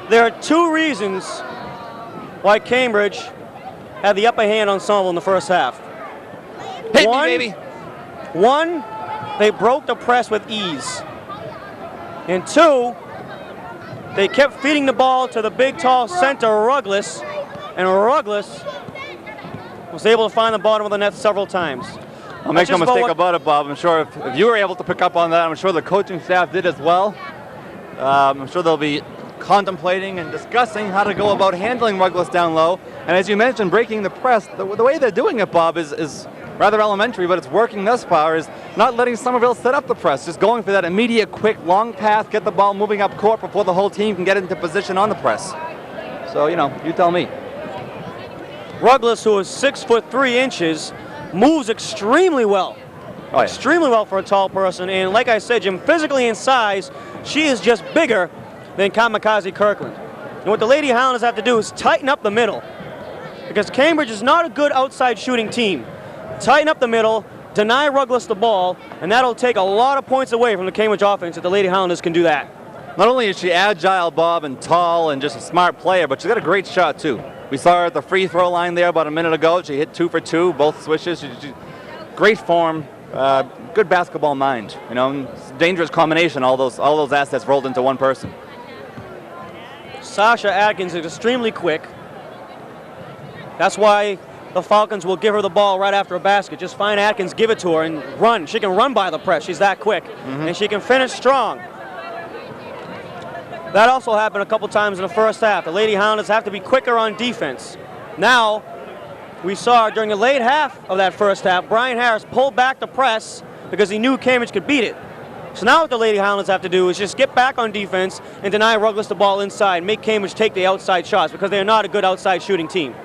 There are 2 reasons why Cambridge had the upper hand on Somerville in the first half. Hit me, baby. One, they broke the press with ease. And 2, they kept feeding the ball to the big, tall center, Rugless, and Rugless was able to find the bottom of the net several times. I'll make no mistake about it, Bob. I'm sure if you were able to pick up on that, I'm sure the coaching staff did as well. I'm sure they'll be contemplating and discussing how to go about handling Rugless down low. And as you mentioned, breaking the press, the way they're doing it, Bob, is rather elementary, but it's working thus far, is not letting Somerville set up the press, just going for that immediate, quick, long pass, get the ball moving up court before the whole team can get into position on the press. So, you know, you tell me. Rugless, who is 6'3", moves extremely well. Oh, yeah. Extremely well for a tall person. And like I said, Jim, physically in size, she is just bigger than Kamikaze Kirkland. And what the Lady Highlanders have to do is tighten up the middle, because Cambridge is not a good outside shooting team. Tighten up the middle, deny Rugless the ball, and that'll take a lot of points away from the Cambridge offense if the Lady Highlanders can do that. Not only is she agile, Bob, and tall and just a smart player, but she's got a great shot, too. We saw her at the free throw line there about a minute ago. She hit 2 for 2, both swishes. Great form, good basketball mind. You know, it's a dangerous combination, all those assets rolled into one person. Sasha Atkins is extremely quick. That's why the Falcons will give her the ball right after a basket. Just find Atkins, give it to her, and run. She can run by the press. She's that quick. And she can finish strong. That also happened a couple times in the first half. The Lady Highlanders have to be quicker on defense. Now, we saw during the late half of that first half, Brian Harris pulled back the press because he knew Cambridge could beat it. So now what the Lady Highlanders have to do is just get back on defense and deny Ruggles the ball inside, make Cambridge take the outside shots because they are not a good outside shooting team.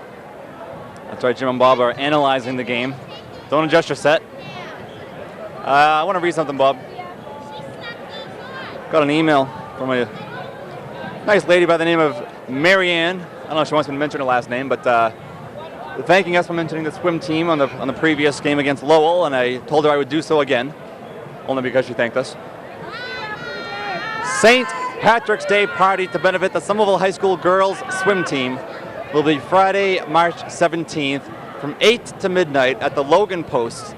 That's right, Jim and Bob are analyzing the game. Don't adjust your set. I want to read something, Bob. Got an email from a nice lady by the name of Marianne. I don't know if she wants me to mention her last name, but thanking us for mentioning the swim team on the previous game against Lowell, and I told her I would do so again, only because she thanked us. St. Patrick's Day party to benefit the Somerville High School girls swim team will be Friday, March 17th from 8 to midnight at the Logan Post,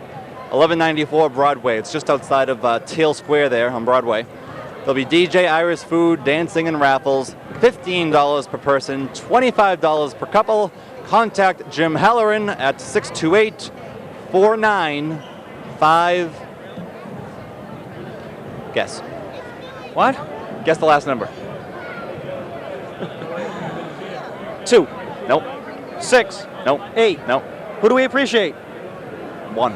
1194 Broadway. It's just outside of Teal Square there on Broadway. There'll be DJ, Irish food, dancing, and raffles. $15 per person, $25 per couple. Contact Jim Halloran at 628-495. Guess. What? Guess the last number. 2. Nope. 6. Nope. 8. Nope. Who do we appreciate? 1.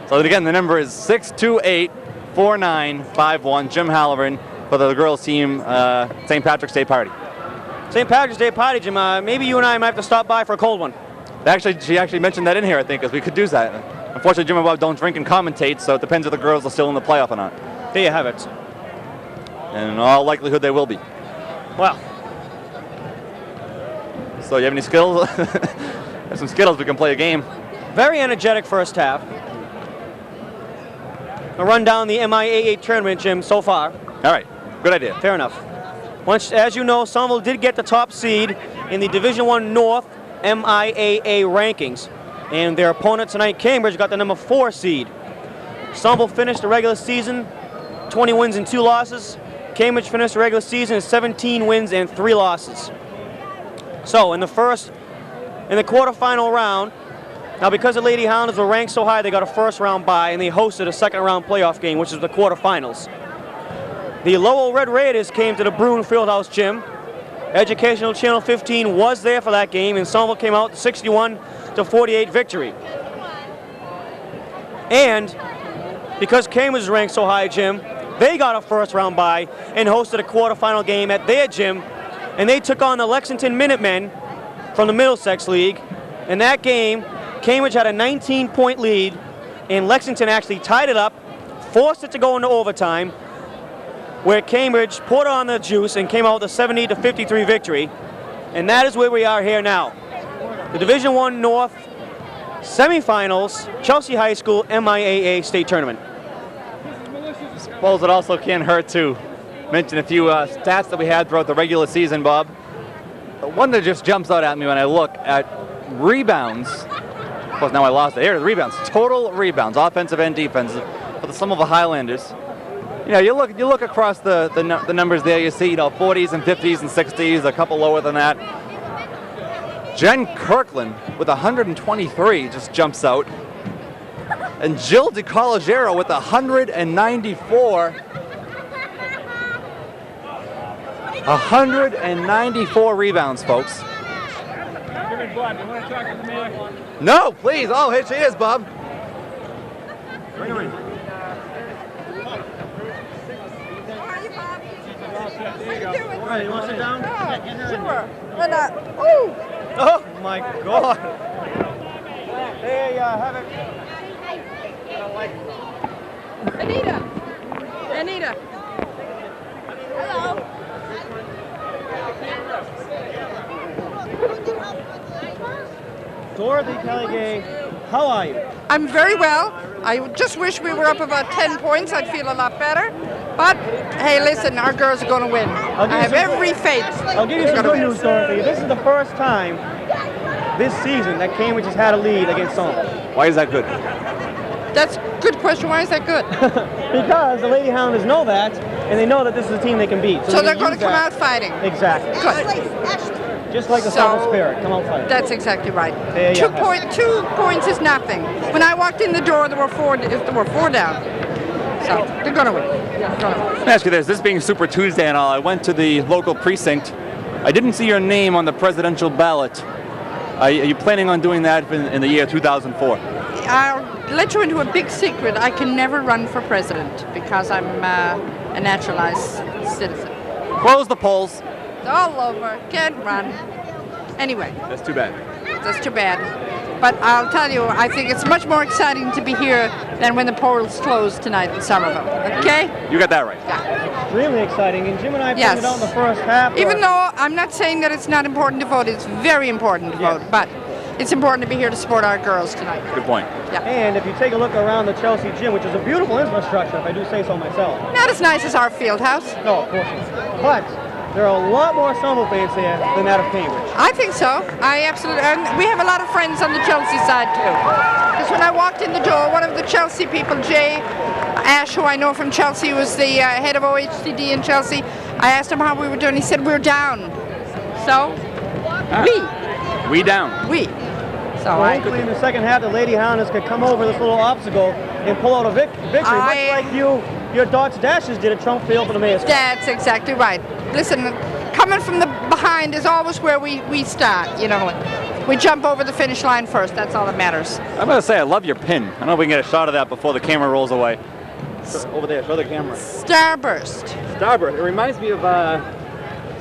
So again, the number is 628-4951. Jim Halloran for the girls team St. Patrick's Day party. St. Patrick's Day party, Jim. Maybe you and I might have to stop by for a cold one. Actually, she actually mentioned that in here, I think, because we could do that. Unfortunately, Jim and Bob don't drink and commentate, so it depends if the girls are still in the playoff or not. There you have it. And in all likelihood, they will be. Well. So you have any skills? Have some Skittles, we can play a game. Very energetic first half. I'll run down the MIAA tournament, Jim, so far. All right, good idea. Fair enough. Once, as you know, Somerville did get the top seed in the Division I North MIAA rankings. And their opponent tonight, Cambridge, got the number 4 seed. Somerville finished the regular season 20 wins and 2 losses. Cambridge finished the regular season at 17 wins and 3 losses. So in the quarterfinal round, now because the Lady Highlanders were ranked so high, they got a first round bye and they hosted a second round playoff game, which is the quarterfinals. The Lowell Red Raiders came to the Bruin Fieldhouse Gym. Educational Channel 15 was there for that game, and Somerville came out 61-48 victory. And because Cambridge was ranked so high, Jim, they got a first round bye and hosted a quarterfinal game at their gym, and they took on the Lexington Minutemen from the Middlesex League. In that game, Cambridge had a 19-point lead, and Lexington actually tied it up, forced it to go into overtime, where Cambridge poured on the juice and came out with a 70-53 victory. And that is where we are here now. The Division I North semifinals, Chelsea High School MIAA State Tournament. I suppose it also can't hurt to mention a few stats that we had throughout the regular season, Bob. The one that just jumps out at me when I look at rebounds, of course now I lost it, here are the rebounds, total rebounds, offensive and defensive, for the Somerville Highlanders. You know, you look across the numbers there, you see, 40s and 50s and 60s, a couple lower than that. Jen Kirkland with 123 just jumps out. And Jill DiCollegiero with 194. 194 rebounds, folks. No, please. Oh, here she is, Bob. Right, you want to sit down? Sure. Oh my God! There you have it. Anita. Hello. Dorothy Kelly, how are you? I'm very well. I just wish we were up about 10 points. I'd feel a lot better. But, hey, listen, our girls are going to win. I have every faith. I'll give you some good news, Dorothy. This is the first time this season that Cambridge has had a lead against Somerville. Why is that good? That's a good question. Why is that good? Because the Lady Highlanders know that, and they know that this is a team they can beat. So they're going to come out fighting. Exactly. Good. Just like the Somerville Spirit. Come out fighting. That's exactly right. There you 2 points is nothing. When I walked in the door, there were four down. So they're going to win. Let me ask you this being Super Tuesday and all, I went to the local precinct. I didn't see your name on the presidential ballot. Are you planning on doing that in the year 2004? I'll let you into a big secret. I can never run for president because I'm a naturalized citizen. Close the polls. It's all over. Can't run. Anyway. That's too bad. That's too bad. But I'll tell you, I think it's much more exciting to be here than when the polls close tonight in Somerville. Okay? You got that right. Yeah. Really exciting. And Jim and I pointed out in the first half. Even though I'm not saying that it's not important to vote, it's very important to vote. But it's important to be here to support our girls tonight. Good point. Yeah. And if you take a look around the Chelsea gym, which is a beautiful infrastructure, if I do say so myself. Not as nice as our field house. No, of course not. But there are a lot more Somerville fans here than that of Cambridge. I think so. I absolutely, and we have a lot of friends on the Chelsea side too. Because when I walked in the door, one of the Chelsea people, Jay Ash, who I know from Chelsea, was the head of OHCD in Chelsea. I asked him how we were doing. He said we're down. So, we down. So hopefully in the second half, the Lady Highlanders could come over this little obstacle and pull out a victory, much like your Dots Dashes did at Trump Field for the Mayor's Cup. That's exactly right. Listen, coming from the behind is always where we start, you know. We jump over the finish line first. That's all that matters. I'm going to say I love your pin. I don't know if we can get a shot of that before the camera rolls away. Over there, show the camera. Starburst. Starburst. It reminds me of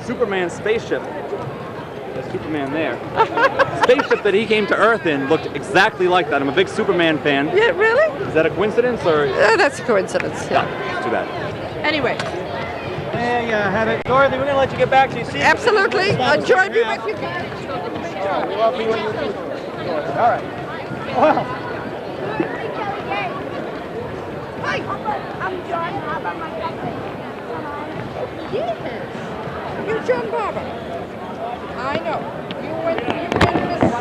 Superman's spaceship. There's Superman there. Spaceship that he came to Earth in looked exactly like that. I'm a big Superman fan. Yeah, really? Is that a coincidence or? That's a coincidence. Yeah. No, too bad. Anyway. There you have it. Dorothy, we're going to let you get back to your seat. Absolutely. Enjoy being with you. We love being with you. All right. Well. Hi, I'm John. How about my cousin? Yes. You're John Barber. I know. You went with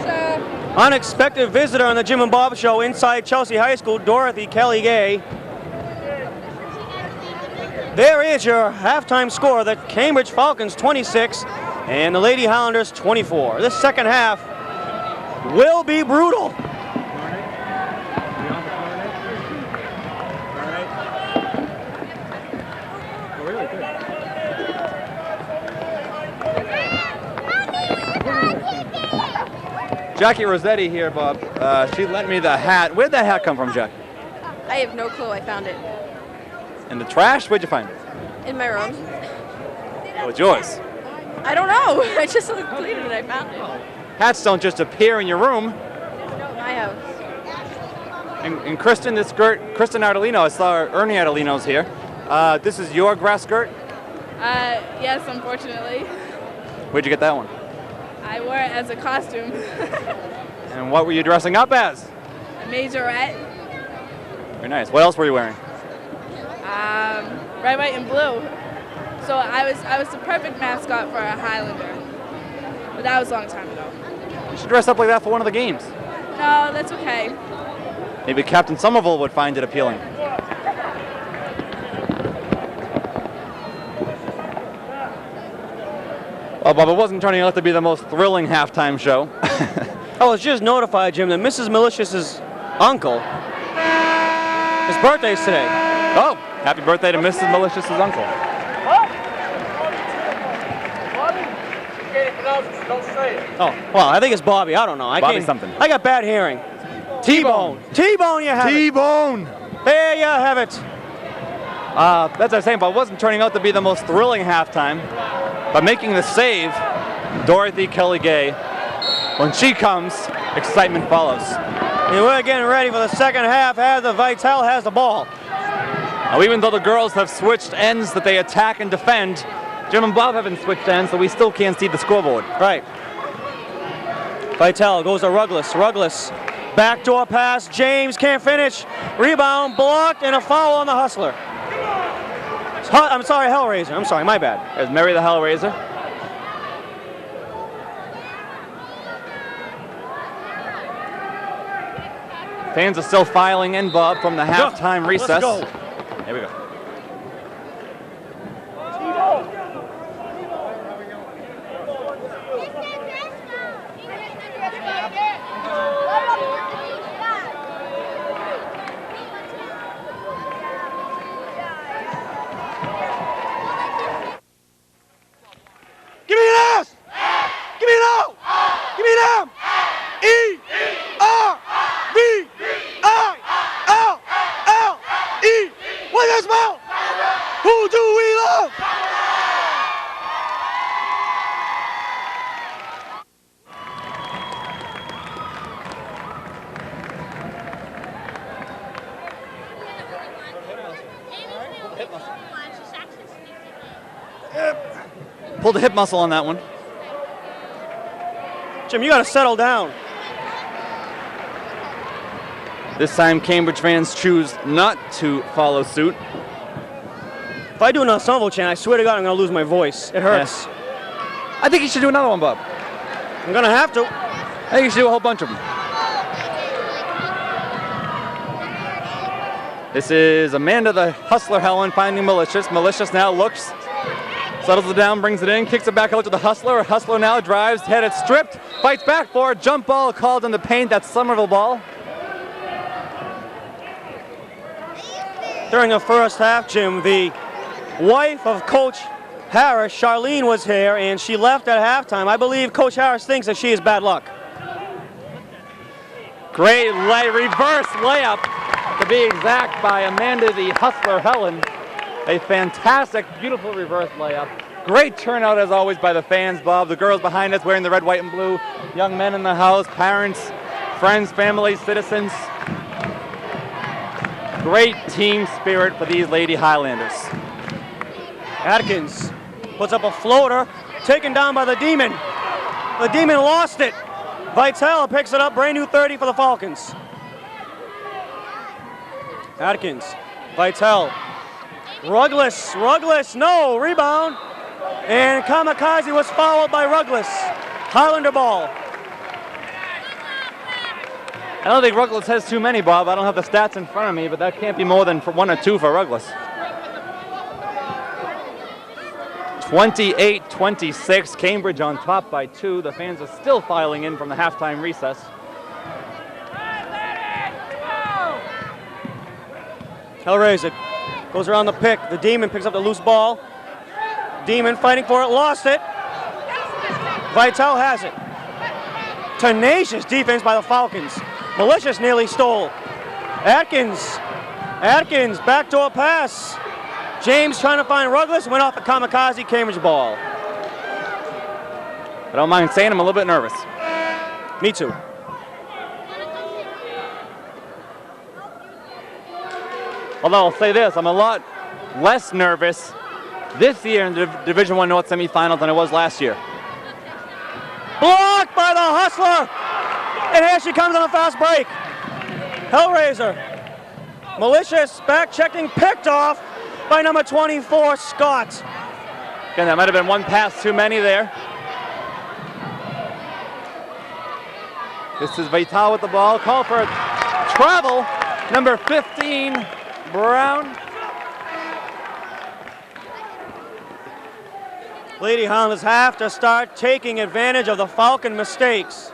Miss... Unexpected visitor on the Jim and Bob Show inside Chelsea High School, Dorothy Kelly Gay. There is your halftime score, the Cambridge Falcons 26 and the Lady Highlanders 24. This second half will be brutal. Jackie Rossetti here, Bob. She lent me the hat. Where'd that hat come from, Jack? I have no clue. I found it In the trash? Where'd you find it? in my room. Oh, it's yours. I don't know. I just looked clean and I found it. Hats don't just appear in your room. No, my house. And Kristen, this skirt, Kristen Ardolino, I saw Ernie Ardolino's here. This is your grass skirt? Yes, unfortunately. Where'd you get that one? I wore it as a costume. And what were you dressing up as? A majorette. Very nice. What else were you wearing? Red, white, and blue. So I was the perfect mascot for a Highlander. But that was a long time ago. You should dress up like that for one of the games. No, that's okay. Maybe Captain Somerville would find it appealing. Well, Bob, it wasn't turning out to be the most thrilling halftime show. I was just notified, Jim, that Mrs. Malicious's uncle, his birthday's today. Oh, happy birthday to Mrs. Malicious's uncle. Oh, well, I think it's Bobby. I don't know. Bobby something. I got bad hearing. T-Bone. T-Bone, you have it. T-Bone! There you have it. That's what I was saying, but it wasn't turning out to be the most thrilling halftime. But making the save, Dorothy Kelly Gay. When she comes, excitement follows. And we're getting ready for the second half as the Vital has the ball. Now, even though the girls have switched ends that they attack and defend, Jim and Bob haven't switched ends, so we still can't see the scoreboard. Right. Vital goes to Ruggles. Ruggles. Backdoor pass. James can't finish. Rebound blocked and a foul on the hustler. I'm sorry, Hellraiser. I'm sorry, my bad. There's Mary the Hellraiser. Fans are still filing in, Bob, from the halftime recess. Let's go. Here we go. Give me an S! Give me an O! Give me an M! E-R-V-I-L-L-E! What does that spell? Who do we love? Pulled the hip muscle on that one. Jim, you got to settle down. This time, Cambridge fans choose not to follow suit. If I do another Somerville chant, I swear to God, I'm going to lose my voice. It hurts. Yes. I think you should do another one, Bob. I'm going to have to. I think you should do a whole bunch of them. This is Amanda the Hustler Helen finding Malicious. Malicious now looks, settles it down, brings it in, kicks it back out to the Hustler. Hustler now drives, headed stripped, fights back for it. Jump ball called in the paint. That's Somerville ball. During the first half, Jim, the wife of Coach Harris, Charlene, was here, and she left at halftime. I believe Coach Harris thinks that she is bad luck. Great reverse layup, to be exact, by Amanda the Hustler Helen. A fantastic, beautiful reverse layup. Great turnout, as always, by the fans, Bob. The girls behind us wearing the red, white, and blue. Young men in the house, parents, friends, families, citizens. Great team spirit for these Lady Highlanders. Atkins puts up a floater, taken down by the Demon. The Demon lost it. Vitale picks it up, brand new 30 for the Falcons. Atkins, Vitale, Rugless, no, rebound. And Kamikaze was fouled by Rugless. Highlander ball. I don't think Rugless has too many, Bob. I don't have the stats in front of me, but that can't be more than one or two for Rugless. 28-26, Cambridge on top by 2. The fans are still filing in from the halftime recess. Hellraiser goes around the pick. The Demon picks up the loose ball. Demon fighting for it, lost it. Vitale has it. Tenacious defense by the Falcons. Malicious nearly stole. Atkins, backdoor pass. James trying to find Rugless, went off the Kamikaze, Cambridge ball. I don't mind saying I'm a little bit nervous. Me too. Although I'll say this, I'm a lot less nervous this year in the Division I North semifinal than I was last year. Blocked by the Hustler. And here she comes on a fast break. Hellraiser. Malicious back checking, picked off by number 24, Scott. Again, that might have been one pass too many there. This is Vitale with the ball. Call for a travel. Number 15, Brown. Lady Highlanders have to start taking advantage of the Falcon mistakes.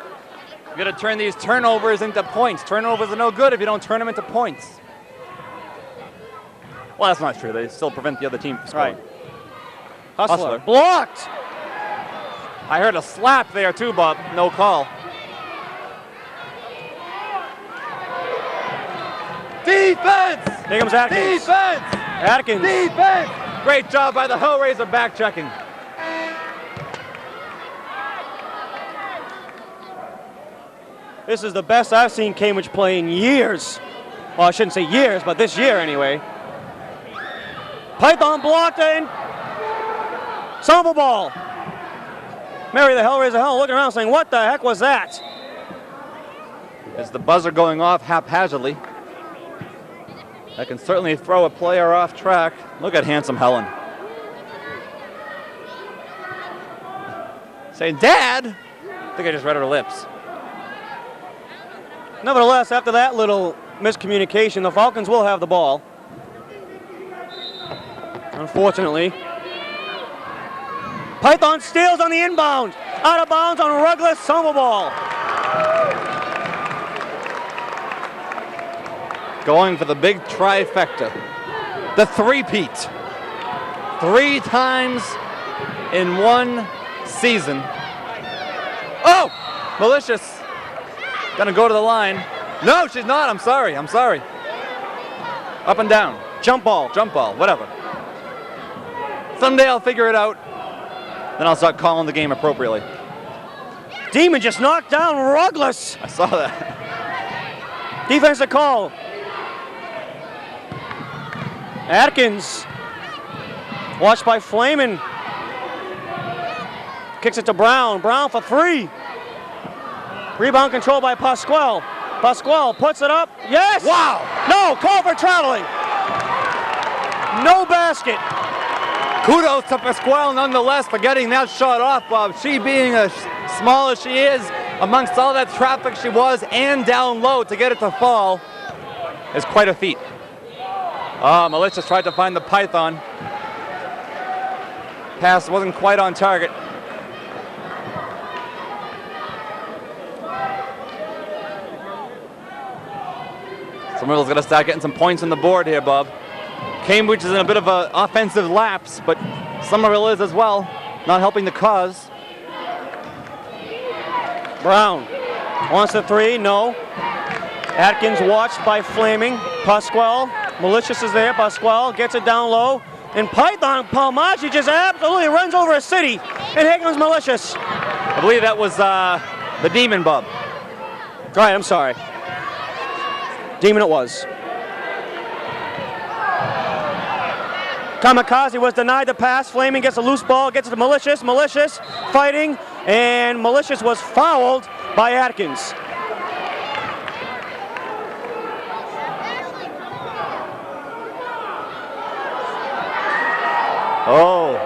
You got to turn these turnovers into points. Turnovers are no good if you don't turn them into points. Well, that's not true. They still prevent the other team from scoring. Right. Hustler. Hustler. Blocked. I heard a slap there too, Bob. No call. Defense! Here comes Atkins. Defense! Atkins. Defense! Great job by the Hellraiser back checking. This is the best I've seen Cambridge play in years. Well, I shouldn't say years, but this year anyway. Python blocked and Somerville ball. Mary the Hellraiser Hell looking around saying, what the heck was that? Is the buzzer going off haphazardly? That can certainly throw a player off track. Look at handsome Helen. Saying, Dad? I think I just read her lips. Nevertheless, after that little miscommunication, the Falcons will have the ball. Unfortunately. Python steals on the inbound. Out of bounds on Rugless Somerville. Going for the big trifecta. The three-peat. 3 times in one season. Oh! Malicious. Gonna go to the line. No, she's not. I'm sorry. Up and down. Jump ball. Whatever. Someday I'll figure it out. Then I'll start calling the game appropriately. Demon just knocked down Rugless. I saw that. Defensive call. Atkins. Watched by Flamin. Kicks it to Brown. Brown for 3. Rebound controlled by Pasquale. Pasquale puts it up. Yes! Wow! No, call for traveling. No basket. Kudos to Pasquale nonetheless for getting that shot off, Bob. She being as small as she is, amongst all that traffic she was, and down low to get it to fall is quite a feat. Malicious tried to find the Python. Pass wasn't quite on target. Somerville's going to start getting some points on the board here, Bob. Cambridge is in a bit of an offensive lapse, but Somerville is as well, not helping the cause. Brown wants the 3, no. Atkins watched by Flaming. Pasquale, Malicious is there. Pasquale gets it down low. And Python Palmaggi just absolutely runs over a city. And here comes Malicious. I believe that was the Demon, Bob. All right, I'm sorry. Demon it was. Kamikaze was denied the pass. Flaming gets a loose ball, gets it to Malicious. Malicious fighting, and Malicious was fouled by Atkins. Oh.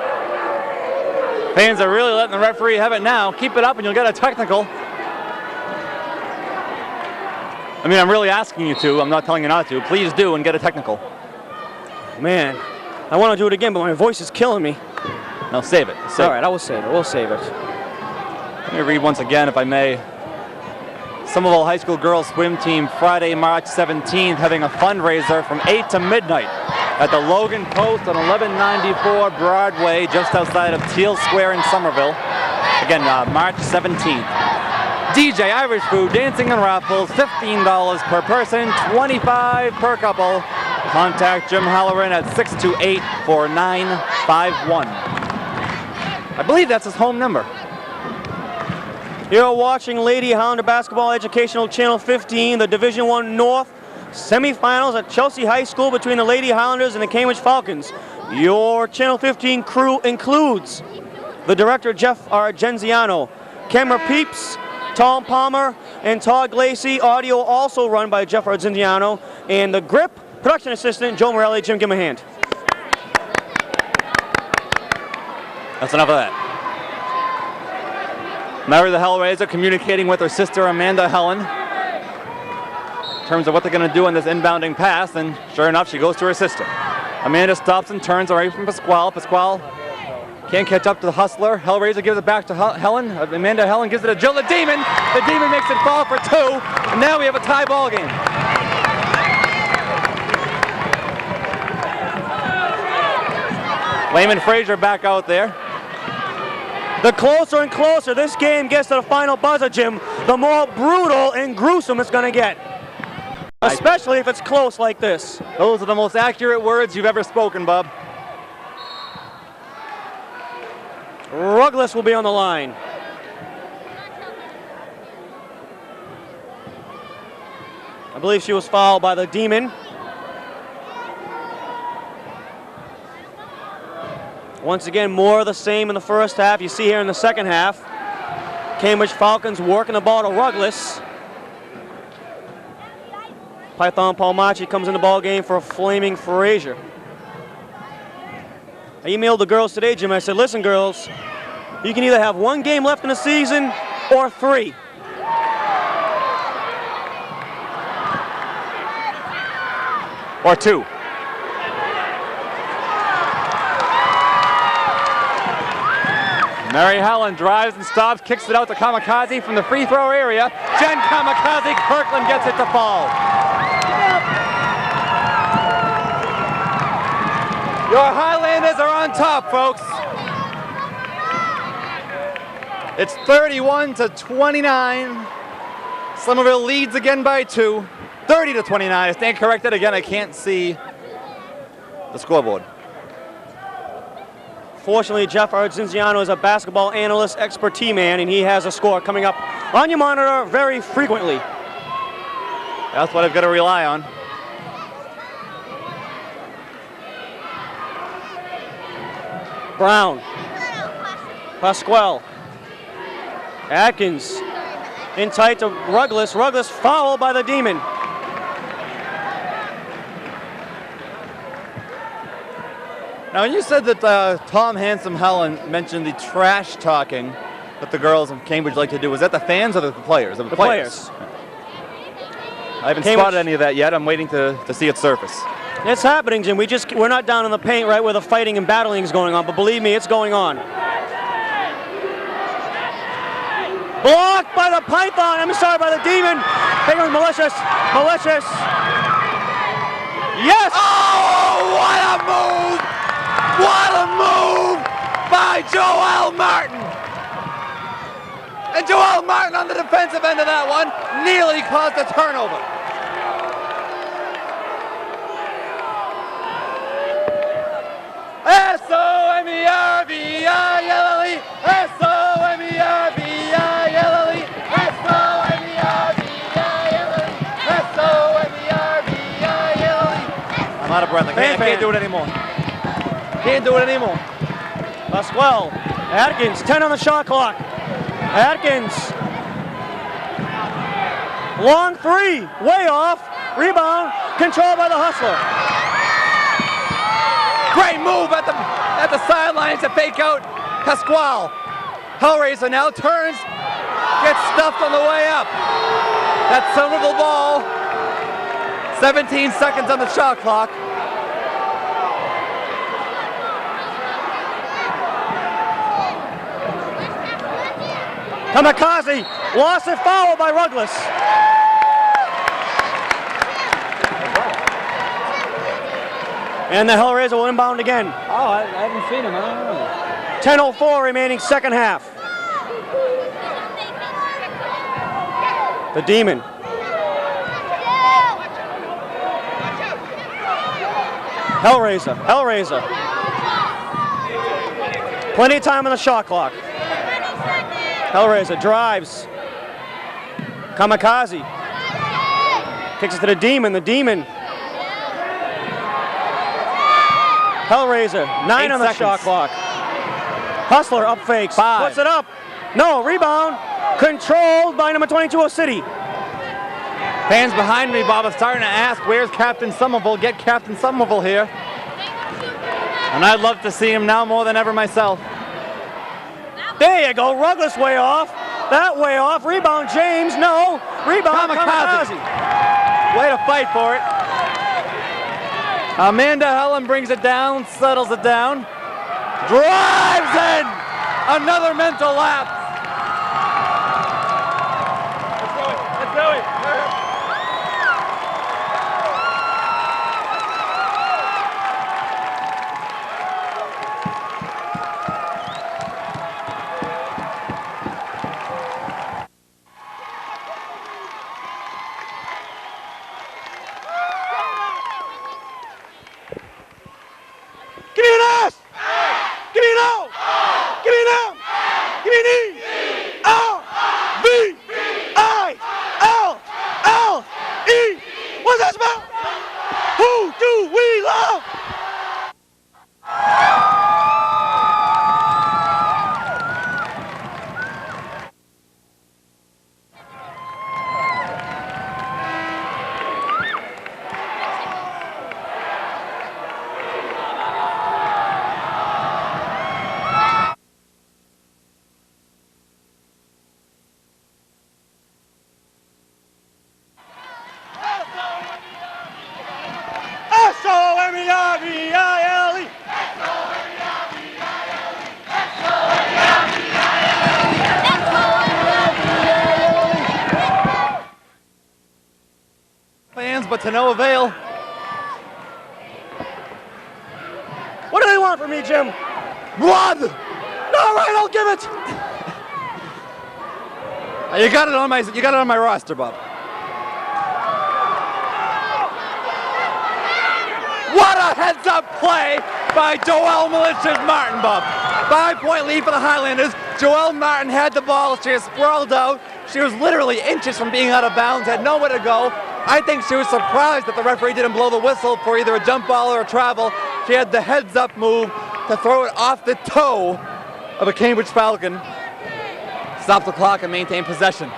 Fans are really letting the referee have it now. Keep it up and you'll get a technical. I mean, I'm really asking you to. I'm not telling you not to. Please do and get a technical. Man, I want to do it again, but my voice is killing me. No, save it. All right, I will save it. We'll save it. Let me read once again, if I may. Somerville High School girls swim team Friday, March 17th, having a fundraiser from 8 to midnight at the Logan Post on 1194 Broadway, just outside of Teal Square in Somerville. Again, March 17th. DJ, Irish food, dancing and raffles, $15 per person, $25 per couple. Contact Jim Halloran at 628-4951. I believe that's his home number. You're watching Lady Highlander Basketball Educational Channel 15, the Division I North semifinals at Chelsea High School between the Lady Highlanders and the Cambridge Falcons. Your Channel 15 crew includes the director, Jeff Argenziano, camera peeps, Tom Palmer and Todd Glacey. Audio also run by Jeff Argenziano, and the grip production assistant, Joe Morelli. Jim, give him a hand. That's enough of that. Mary the Hellraiser communicating with her sister Amanda Helen in terms of what they're going to do on this inbounding pass, and sure enough, she goes to her sister. Amanda stops and turns away from Pasquale. Pasquale can't catch up to the hustler. Hellraiser gives it back to Helen. Amanda Helen gives it to Jill the Demon. The Demon makes it fall for 2, and now we have a tie ball game. Layman Frazier back out there. The closer and closer this game gets to the final buzzer, Jim, the more brutal and gruesome it's going to get. Especially if it's close like this. Those are the most accurate words you've ever spoken, Bob. Rugless will be on the line. I believe she was fouled by the Demon. Once again, more of the same in the first half. You see here in the second half, Cambridge Falcons working the ball to Rugless. Python Palmaggi comes in the ball game for a Flaming Frazier. I emailed the girls today, Jim. I said, listen, girls, you can either have 1 game left in the season or 3. or 2. Mary Helen drives and stops, kicks it out to Kamikaze from the free throw area. Jen Kamikaze, Kirkland gets it to fall. Your Highlanders are on top, folks. It's 31-29. Somerville leads again by 2. 30-29. I stand corrected again. I can't see the scoreboard. Fortunately, Jeff Argenziano is a basketball analyst, expert T-man, and he has a score coming up on your monitor very frequently. That's what I've got to rely on. Brown. Pasquale. Atkins. In tight to Ruggless. Ruggless fouled by the Demon. Now, you said that Tom Handsome Helen mentioned the trash talking that the girls in Cambridge like to do. Was that the fans or the players? The players. I haven't Cambridge spotted any of that yet. I'm waiting to see it surface. It's happening, Jim. We're not down in the paint right where the fighting and battling is going on, but believe me, it's going on. Blocked by the Python. I'm sorry, by the Demon. Taking with malicious. Malicious. Yes! Oh, what a move! What a move by Joelle Martin! And Joelle Martin on the defensive end of that one nearly caused a turnover. S-O-M-E-R-V-I-L-L-E, S-O-M-E-R-V-I-L-L-E, S-O-M-E-R-V-I-L-L-E, S-O-M-E-R-V-I-L-L-E. I'm out of breath. I can't do it anymore. Can't do it anymore. Pasquale. Atkins, 10 on the shot clock. Atkins. Long three, way off. Rebound, controlled by the Hustler. Great move at the sidelines to fake out Pasquale. Hellraiser now turns, gets stuffed on the way up. That's Somerville ball. 17 seconds on the shot clock. Kamikaze lost it, fouled by Ruggless. And the Hellraiser will inbound again. Oh, I haven't seen him. I don't know. 10:04 remaining second half. The Demon. Hellraiser. Hellraiser. Plenty of time on the shot clock. Hellraiser drives. Kamikaze. Kicks it to the Demon. The Demon. Hellraiser. 9 on the shot clock. Hustler up fakes. 5. Puts it up. No, rebound. Controlled by number 22 of City. Fans behind me, Bob, are starting to ask, where's Captain Somerville? Get Captain Somerville here. And I'd love to see him now more than ever myself. There you go. Ruggless way off. That way off. Rebound James. No. Rebound Kamikaze. Way to fight for it. Amanda Helen brings it down, settles it down. Drives in. Another mental lapse. Let's do it. Give me an S. Give me an O. Give me an M. Give me an E. R. V. I. L. L. E. What's that spell? Who do we love? but to no avail. What do they want from me, Jim? Blood! All right, I'll give it. You got it on my roster, Bob. What a heads-up play by Joelle Malicious Martin, Bob. 5-point lead for the Highlanders. Joelle Martin had the ball. She was sprawled out. She was literally inches from being out of bounds, had nowhere to go. I think she was surprised that the referee didn't blow the whistle for either a jump ball or a travel. She had the heads-up move to throw it off the toe of a Cambridge Falcon. Stop the clock and maintain possession.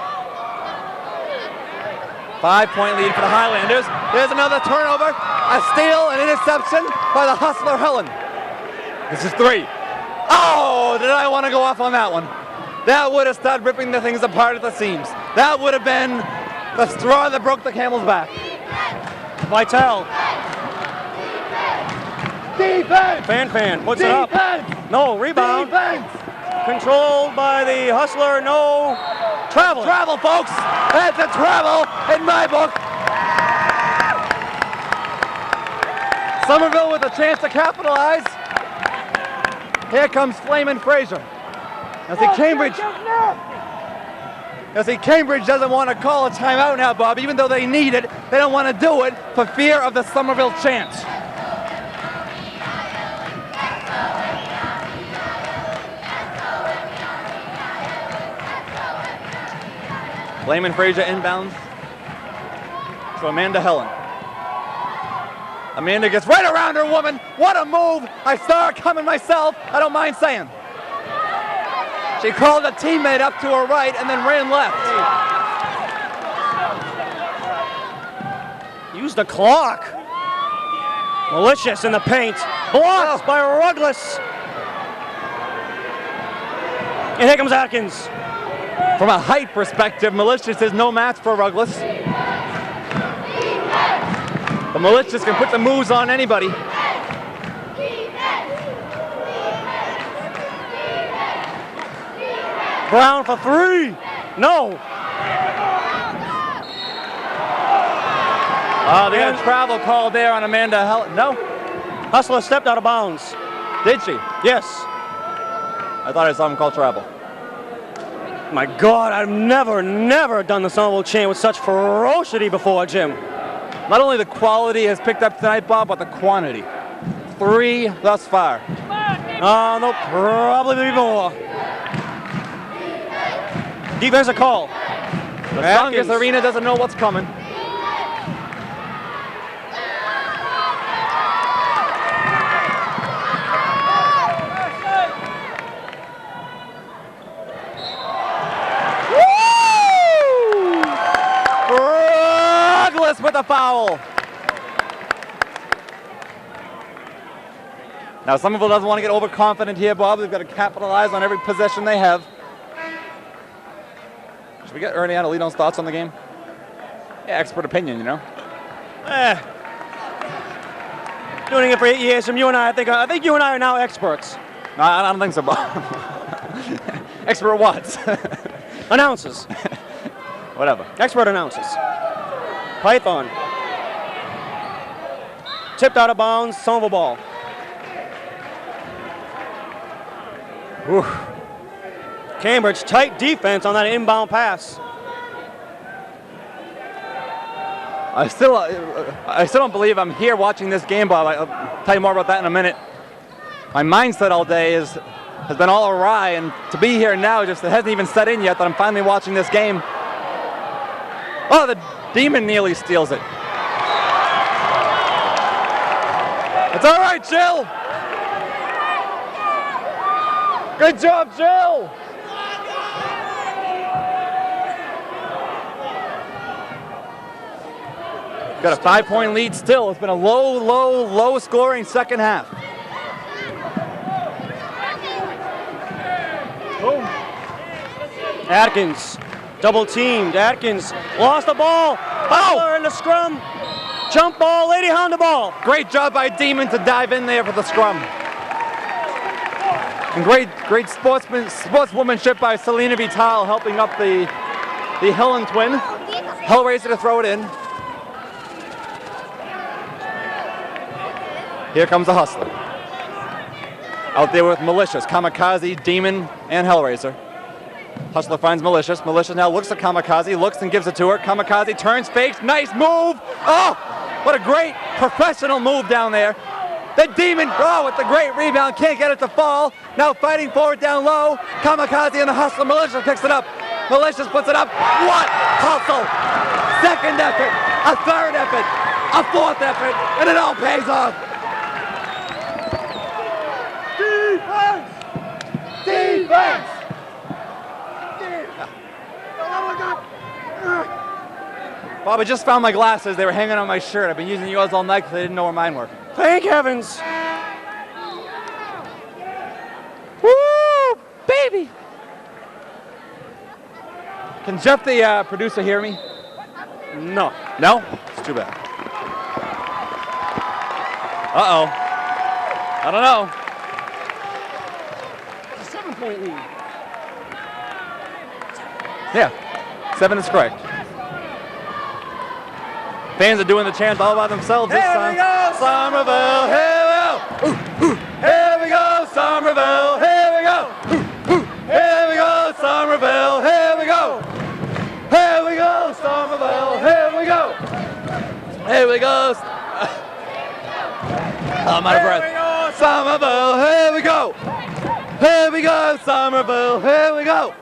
5-point lead for the Highlanders. There's another turnover, a steal, an interception by the hustler Helen. This is 3. Oh, did I want to go off on that one? That would have started ripping the things apart at the seams. That would have been the straw that broke the camel's back. Vitale. Defense! Fan puts Defense! it up. No, rebound. Defense! Controlled by the hustler, no. Travel. Travel, folks! That's a travel in my book. Somerville with a chance to capitalize. Here comes Flamin Fraser. Cambridge doesn't want to call a timeout now, Bob. Even though they need it, they don't want to do it for fear of the Somerville chant. Flamin Fraser inbounds to Amanda Helen. Amanda gets right around her woman. What a move. I saw her coming myself. I don't mind saying. She called a teammate up to her right and then ran left. Use the clock. Malicious in the paint. Blocked by Rugless. And here comes Atkins. From a height perspective, Malicious is no match for Rugless. But Malicious can put the moves on anybody. Brown for 3. No. They got a travel call there on Amanda Helen. No. Hustler stepped out of bounds. Did she? Yes. I thought I saw him call travel. My God, I've never done the Somerville chant with such ferocity before, Jim. Not only the quality has picked up tonight, Bob, but the quantity. 3 thus far. No, probably more. Defensive call. The Falcons arena doesn't know what's coming. With a foul. Now Somerville doesn't want to get overconfident here, Bob. They've got to capitalize on every possession they have. Should we get Ernie out of Leadon's thoughts on the game? Yeah, expert opinion, you know. Doing it for 8 years from you and I think you and I are now experts. No, I don't think so, Bob. Expert what? Announcers. Whatever. Expert announcers. Python. Tipped out of bounds, Somerville ball. Whew. Cambridge, tight defense on that inbound pass. I still don't believe I'm here watching this game, Bob. I'll tell you more about that in a minute. My mindset all day has been all awry, and to be here now, it hasn't even set in yet that I'm finally watching this game. Oh, the Demon nearly steals it. It's all right, Jill. Good job, Jill. Got a 5-point lead still. It's been a low scoring second half. Boom. Atkins. Double teamed. Atkins lost the ball. Bowler in the scrum. Jump ball. Lady Hound the ball. Great job by Demon to dive in there for the scrum. And great sportswomanship by Selena Vital helping up the Helen twin. Hellraiser to throw it in. Here comes the Hustler. Out there with Malicious, Kamikaze, Demon, and Hellraiser. Hustler finds Malicious. Malicious now looks at Kamikaze, looks and gives it to her. Kamikaze turns, fakes, nice move. Oh, what a great professional move down there. The Demon, oh, with the great rebound, can't get it to fall. Now fighting for it down low. Kamikaze and the Hustler. Malicious picks it up. Malicious puts it up. What hustle! Second effort, a third effort, a fourth effort, and it all pays off. Defense! Defense! Bob, I just found my glasses. They were hanging on my shirt. I've been using yours all night because I didn't know where mine were. Thank heavens. Woo! Baby! Can Jeff, the producer, hear me? No. No? It's too bad. Uh-oh. I don't know. It's a 7-point lead. Yeah, 7 is correct. Fans are doing the chant all by themselves this time. Here we go, Somerville, here we go. Ooh, ooh. Here we go, Somerville, here we go. Ooh, ooh. Here we go, Somerville, here we go. Here we go, Somerville, here we go. Here we go. I'm out of breath. Somerville, here we go. Here we go, Somerville, here we go.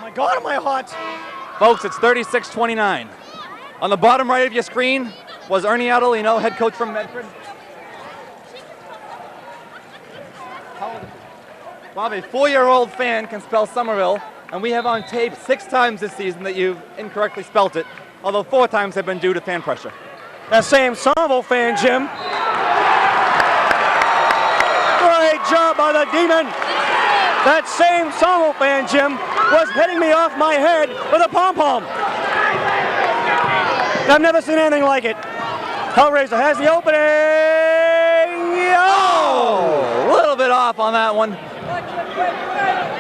My God, am I hot? Folks, it's 36-29. On the bottom right of your screen was Ernie Adolino, head coach from Medford. Bob, a 4-year-old fan can spell Somerville, and we have on tape 6 times this season that you've incorrectly spelt it, although 4 times have been due to fan pressure. That same Somerville fan, Jim. Great job by the Demon. That same Somerville fan, Jim, was hitting me off my head with a pom-pom. I've never seen anything like it. Hellraiser has the opening. Oh! A little bit off on that one.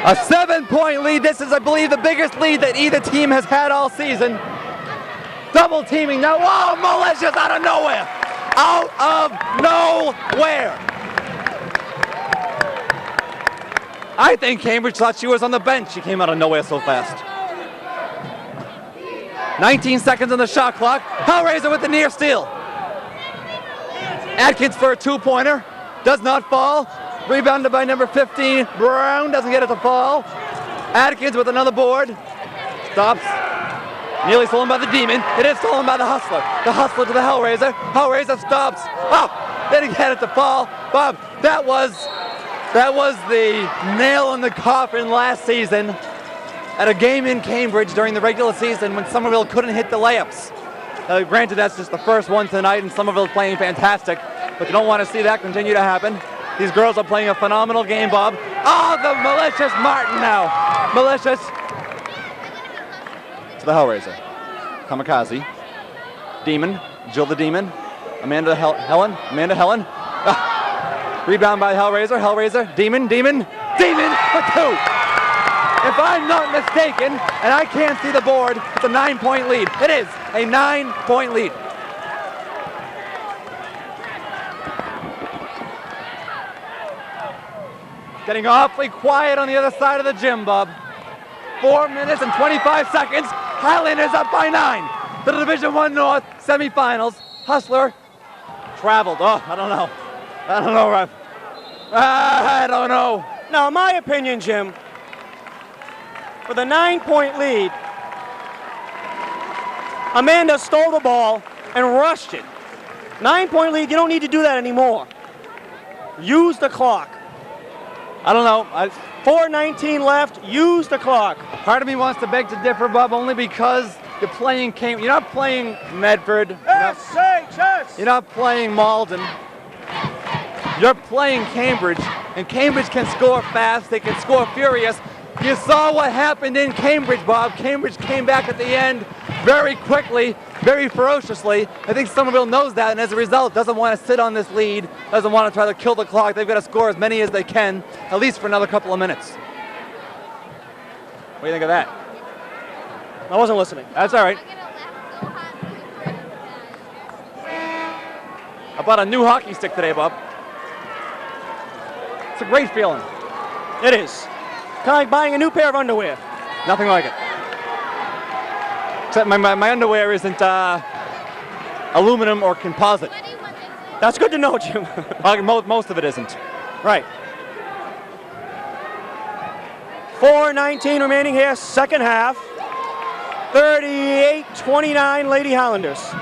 A 7-point lead. This is, I believe, the biggest lead that either team has had all season. Double teaming now. Whoa, Malicious out of nowhere. Out of nowhere. I think Cambridge thought she was on the bench. She came out of nowhere so fast. 19 seconds on the shot clock. Hellraiser with the near steal. Atkins for a 2-pointer. Does not fall. Rebounded by number 15. Brown doesn't get it to fall. Atkins with another board. Stops. Nearly stolen by the Demon. It is stolen by the Hustler. The Hustler to the Hellraiser. Hellraiser stops. Oh, they didn't get it to fall. Bob, that was the nail in the coffin last season at a game in Cambridge during the regular season when Somerville couldn't hit the layups. Granted, that's just the first one tonight, and Somerville's playing fantastic, but you don't want to see that continue to happen. These girls are playing a phenomenal game, Bob. Oh, the Malicious Martin now. Malicious to the Hellraiser. Kamikaze. Demon. Jill the Demon. Amanda Helen. Rebound by Hellraiser. Hellraiser. Demon. Demon for 2. If I'm not mistaken, and I can't see the board, it's a 9-point lead. It is a 9-point lead. Getting awfully quiet on the other side of the gym, Bob. 4 minutes and 25 seconds. Highlanders up by 9. The Division I North semifinals. Hustler traveled. Oh, I don't know, Ref. I don't know. Now, in my opinion, Jim, with a 9-point lead, Amanda stole the ball and rushed it. 9-point lead, you don't need to do that anymore. Use the clock. I don't know. 4:19 left, use the clock. Part of me wants to beg to differ, Bob, only because you're playing Cambridge. You're not playing Medford. You're not playing Malden. You're playing Cambridge, and Cambridge can score fast. They can score furious. You saw what happened in Cambridge, Bob. Cambridge came back at the end very quickly, very ferociously. I think Somerville knows that, and as a result, doesn't want to sit on this lead, doesn't want to try to kill the clock. They've got to score as many as they can, at least for another couple of minutes. What do you think of that? I wasn't listening. That's all right. I bought a new hockey stick today, Bob. It's a great feeling. It is. Kind of like buying a new pair of underwear. Nothing like it. Except my underwear isn't aluminum or composite. That's good to know, Jim. Most of it isn't. Right. 4:19 remaining here, second half. 38-29 Lady Highlanders.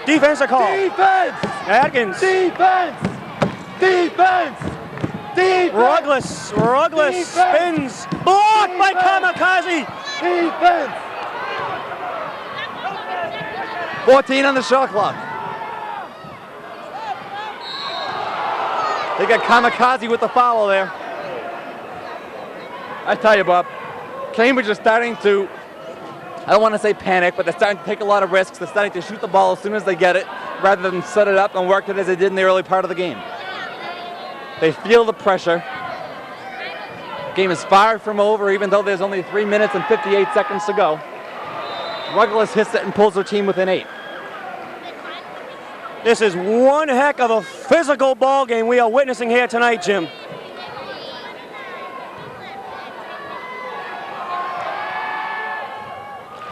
Defense a call. Defense! Atkins. Defense! Defense! Defense! Rugless spins. Blocked by Kamikaze. Defense! 14 on the shot clock. They got Kamikaze with the foul there. I tell you, Bob, Cambridge is starting to, I don't want to say panic, but they're starting to take a lot of risks. They're starting to shoot the ball as soon as they get it, rather than set it up and work it as they did in the early part of the game. They feel the pressure. Game is far from over, even though there's only 3 minutes and 58 seconds to go. Ruggles hits it and pulls their team within 8. This is one heck of a physical ball game we are witnessing here tonight, Jim.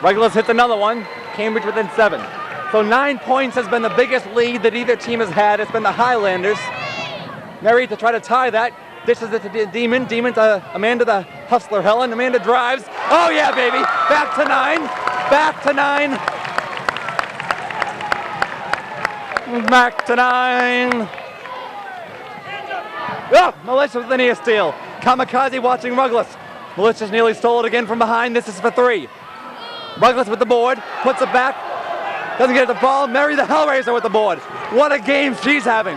Ruggles hits another one. Cambridge within 7. So 9 points has been the biggest lead that either team has had. It's been the Highlanders. Mary to try to tie that. Dishes it to Demon. Demon to Amanda the Hustler Helen. Amanda drives. Oh yeah, baby. Back to 9. Back to 9. Back to 9. Oh, Militia with the near steal. Kamikaze watching Ruggles. Militia's nearly stole it again from behind. This is for 3. Ruggles with the board. Puts it back. Doesn't get the ball. Mary the Hellraiser with the board. What a game she's having.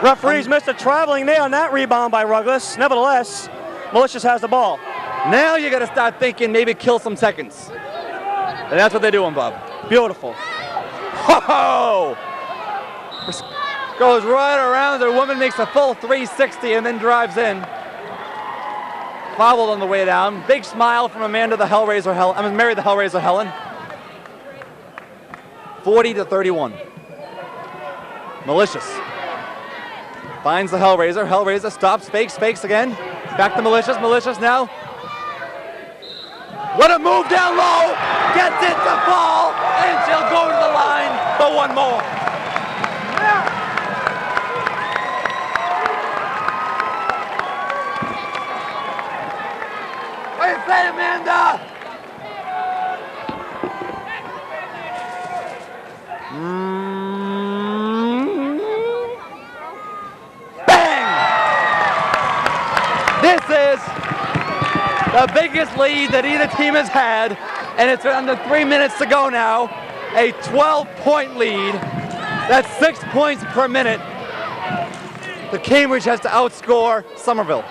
Referees missed a traveling there on that rebound by Ruggles. Nevertheless, Malicious has the ball. Now you got to start thinking maybe kill some seconds. And that's what they're doing, Bob. Beautiful. Ho-ho! Goes right around. The woman makes a full 360 and then drives in. Fouled on the way down. Big smile from Amanda the Hellraiser Helen. Mary the Hellraiser Helen. 40-31. Malicious. Finds the Hellraiser. Hellraiser stops, fakes again. Back to Malicious. Malicious now. What a move down low. Gets it to fall. And she'll go to the line for one more. What do you say, Amanda? Bang! This is the biggest lead that either team has had, and it's under 3 minutes to go now. A 12-point lead. That's 6 points per minute. The Cambridge has to outscore Somerville.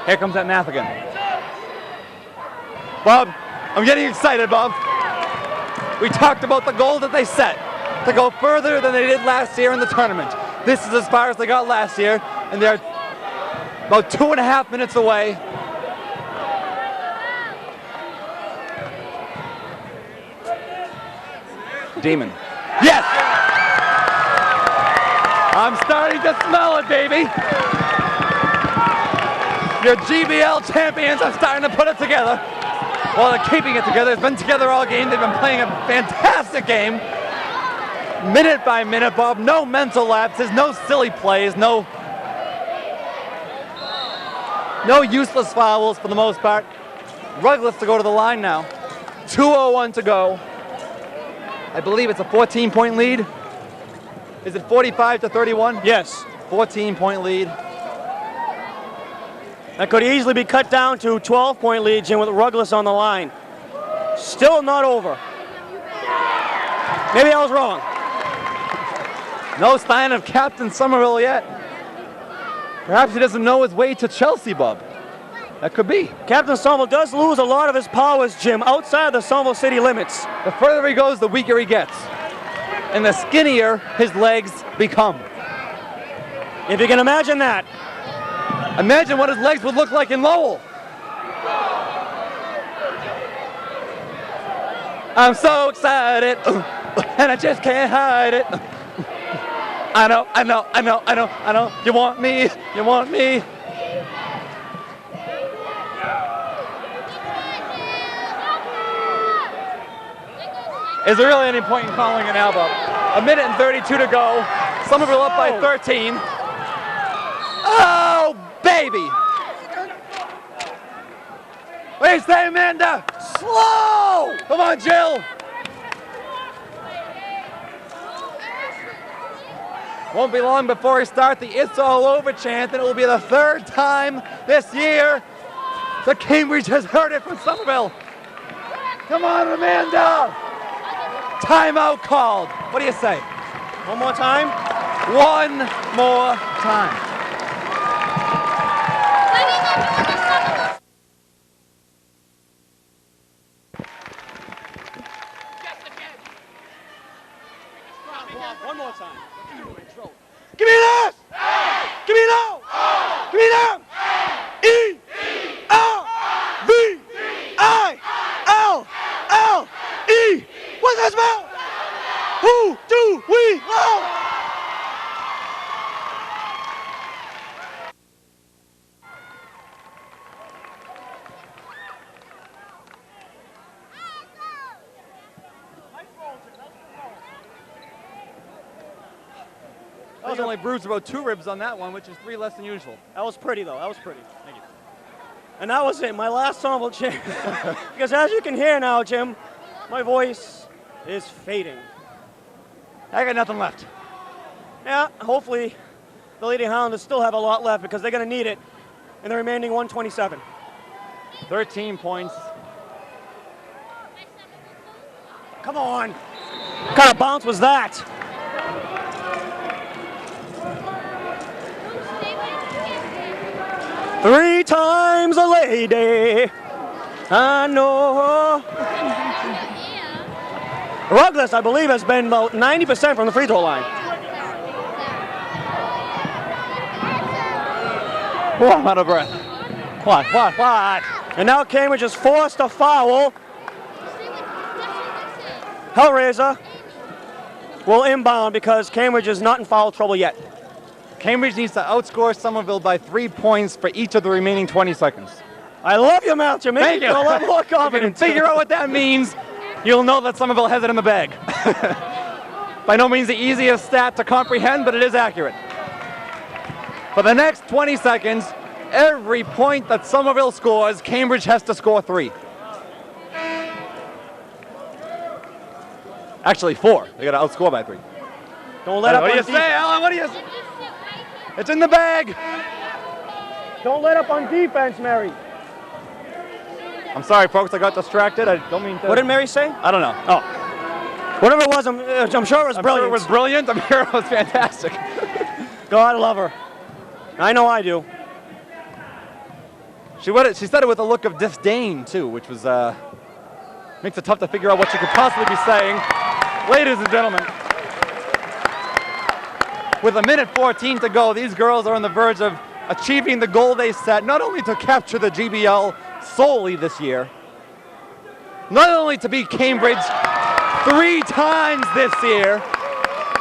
Here comes that math again. Bob, I'm getting excited, Bob. We talked about the goal that they set to go further than they did last year in the tournament. This is as far as they got last year, and they're about 2.5 minutes away. Demon. Yes! I'm starting to smell it, baby. Your GBL champions are starting to put it together. Well, they're keeping it together. It's been together all game. They've been playing a fantastic game. Minute by minute, Bob. No mental lapses, no silly plays, no useless fouls for the most part. Ruggles to go to the line now. 2:01 to go. I believe it's a 14-point lead. Is it 45-31? Yes. 14-point lead. That could easily be cut down to 12-point lead, Jim, with Ruggles on the line. Still not over. Maybe I was wrong. No sign of Captain Somerville yet. Perhaps he doesn't know his way to Chelsea, Bob. That could be. Captain Somerville does lose a lot of his powers, Jim, outside the Somerville city limits. The further he goes, the weaker he gets. And the skinnier his legs become. If you can imagine that. Imagine what his legs would look like in Lowell. I'm so excited, and I just can't hide it. I know. You want me. Is there really any point in calling an elbow? 1:32 to go. Somerville up by 13. Oh, baby! What do you say, Amanda? Slow! Come on, Jill. Won't be long before we start the It's All Over chant, and it will be the third time this year that Cambridge has heard it from Somerville. Come on, Amanda! Timeout called. What do you say? One more time? One more time. One more time. Give me this! Give me now! Give me now! E-R-V-I-L-L-E! What's that spell? Who do we love? I was only bruised about 2 ribs on that one, which is 3 less than usual. That was pretty, though. That was pretty. Thank you. And that was it, my last Somerville chant. Because as you can hear now, Jim, my voice is fading. I got nothing left. Yeah, hopefully the Lady Highlanders still have a lot left because they're going to need it in the remaining 127. 13 points. Come on. What kind of bounce was that? Three times a lady, I know. Rugless, I believe, has been about 90% from the free throw line. Oh, I'm out of breath. What? And now Cambridge is forced to foul. Hellraiser will inbound because Cambridge is not in foul trouble yet. Cambridge needs to outscore Somerville by 3 points for each of the remaining 20 seconds. I love your mouth, Jim. Thank you. A lot more confident. Figure out what that means. You'll know that Somerville has it in the bag. By no means the easiest stat to comprehend, but it is accurate. For the next 20 seconds, every point that Somerville scores, Cambridge has to score 3. Actually, 4. They got to outscore by 3. Don't let up What on do you say, Alan? What do you say? It's in the bag. Don't let up on defense, Mary. I'm sorry, folks. I got distracted. I don't mean to. What did Mary say? I don't know. Oh. Whatever it was, I'm sure it was brilliant. Sure it was brilliant. I'm sure it was fantastic. God love her. I know I do. She said it with a look of disdain, too, which was makes it tough to figure out what she could possibly be saying. Ladies and gentlemen, with 1:14 to go, these girls are on the verge of achieving the goal they set, not only to capture the GBL solely this year, not only to beat Cambridge 3 times this year,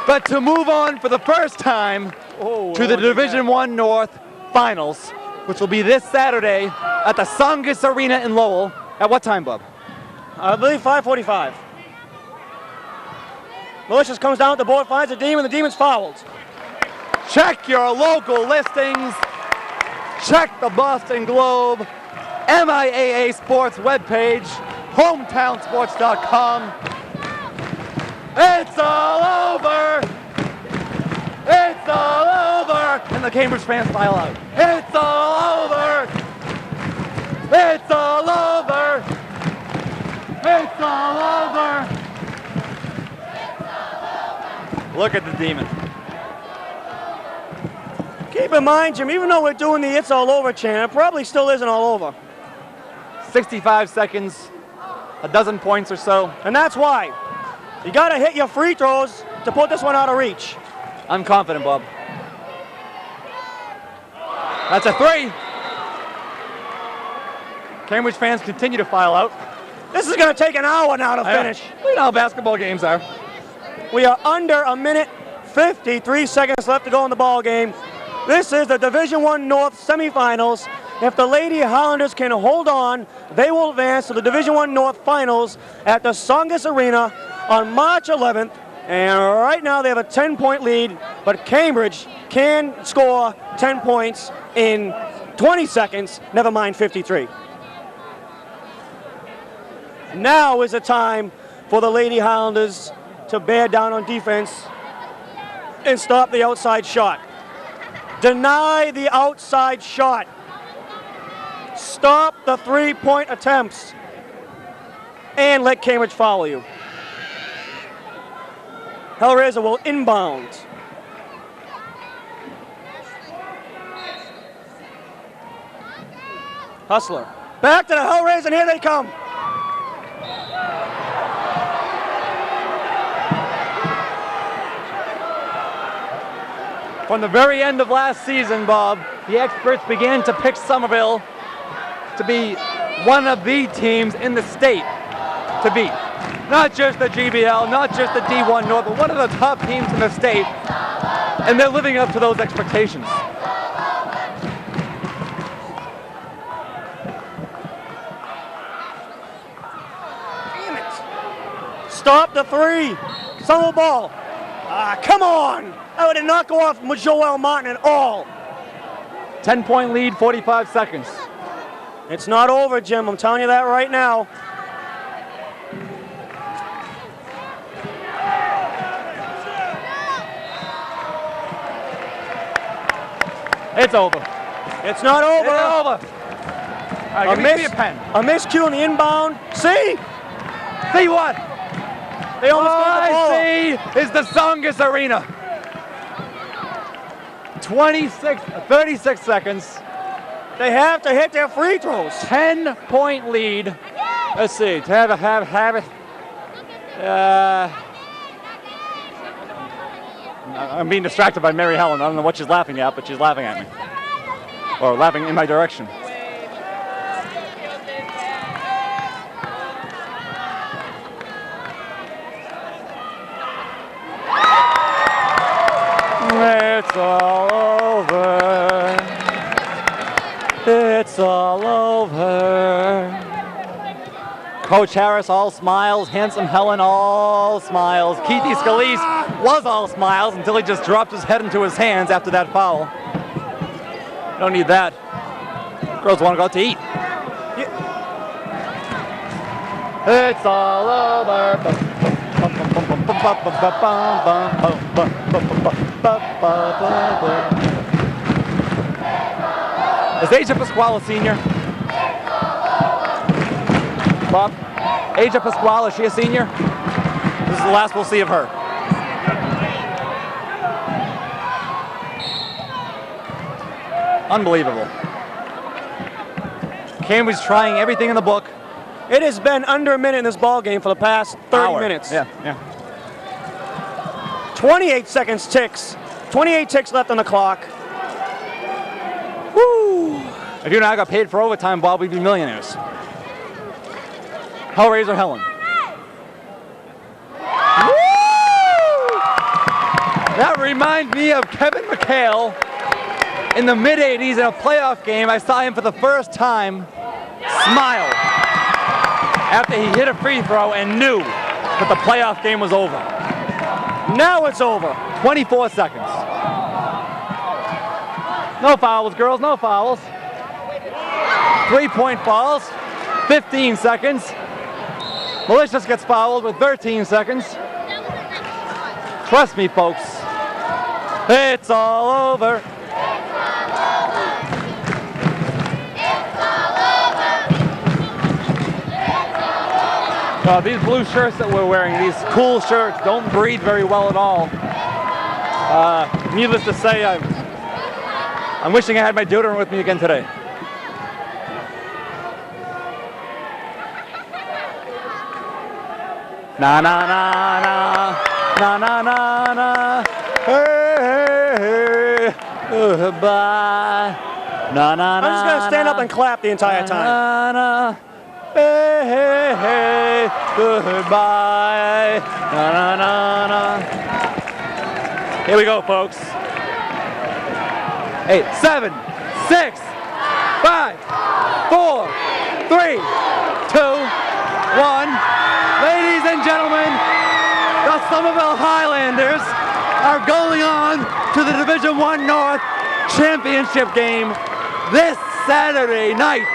but to move on for the first time to the Division I North Finals, which will be this Saturday at the Songus Arena in Lowell. At what time, Bob? I believe 5:45. Malicious comes down with the board, finds the demon, the demon's fouled. Check your local listings. Check the Boston Globe, MIAA Sports webpage, hometownsports.com. It's all over. It's all over. And the Cambridge fans file out. It's all over. It's all over. It's all over. Look at the demon. Keep in mind, Jim, even though we're doing the It's All Over chant, it probably still isn't all over. 65 seconds, a dozen points or so. And that's why. You got to hit your free throws to put this one out of reach. I'm confident, Bob. That's a 3. Cambridge fans continue to file out. This is going to take an hour now to finish. You know how basketball games are. We are under a minute 53 seconds left to go in the ball game. This is the Division I North semifinals. If the Lady Highlanders can hold on, they will advance to the Division I North finals at the Songus Arena on March 11th. And right now they have a 10-point lead, but Cambridge can score 10 points in 20 seconds, never mind 53. Now is the time for the Lady Highlanders to bear down on defense and stop the outside shot. Deny the outside shot. Stop the three-point attempts and let Cambridge follow you. Hellraiser will inbound. Hustler. Back to the Hellraiser, and here they come. From the very end of last season, Bob, the experts began to pick Somerville to be one of the teams in the state to beat. Not just the GBL, not just the D1 North, but one of the top teams in the state, and they're living up to those expectations. Damn it. Stop the three. Somerville ball. Come on. That did not go off Joel Martin at all. 10-point lead, 45 seconds. It's not over, Jim. I'm telling you that right now. It's over. It's not over. It's over. All right, give me a pen. A miscue in the inbound. See? See what? They almost All got the ball. I see is the Songus Arena. 36 seconds. They have to hit their free throws. 10-point lead. Let's see. Have it. I'm being distracted by Mary Helen. I don't know what she's laughing at, but she's laughing at me. Or laughing in my direction. It's all over. It's all over. Coach Harris, all smiles. Handsome Helen, all smiles. Keithy Scalise was all smiles until he just dropped his head into his hands after that foul. Don't need that. Girls want to go out to eat. It's all over. Is Asia Pasquale a senior? Bob? Asia Pasquale, is she a senior? This is the last we'll see of her. Unbelievable. Cambridge trying everything in the book. It has been under a minute in this ball game for the past 30 minutes. Yeah. 28 seconds ticks. 28 ticks left on the clock. Woo! If you and I got paid for overtime, Bob, we'd be millionaires. Hellraiser Helen. Woo! That reminds me of Kevin McHale in the mid-'80s in a playoff game. I saw him for the first time smile after he hit a free throw and knew that the playoff game was over. Now it's over. 24 seconds. No fouls, girls, no fouls. 3-point fouls, 15 seconds. Malicious gets fouled with 13 seconds. Trust me, folks. It's all over. These blue shirts that we're wearing, these cool shirts, don't breathe very well at all. Needless to say, I'm wishing I had my deodorant with me again today. Na na na na, na na na na, hey, goodbye. Na na na. I'm just gonna stand up and clap the entire time. Na na. Hey, hey, hey, goodbye. Na, na, na, na. Here we go, folks. 8, 7, 6, 5, 4, 3, 2, 1. Ladies and gentlemen, the Somerville Highlanders are going on to the Division I North Championship game this Saturday night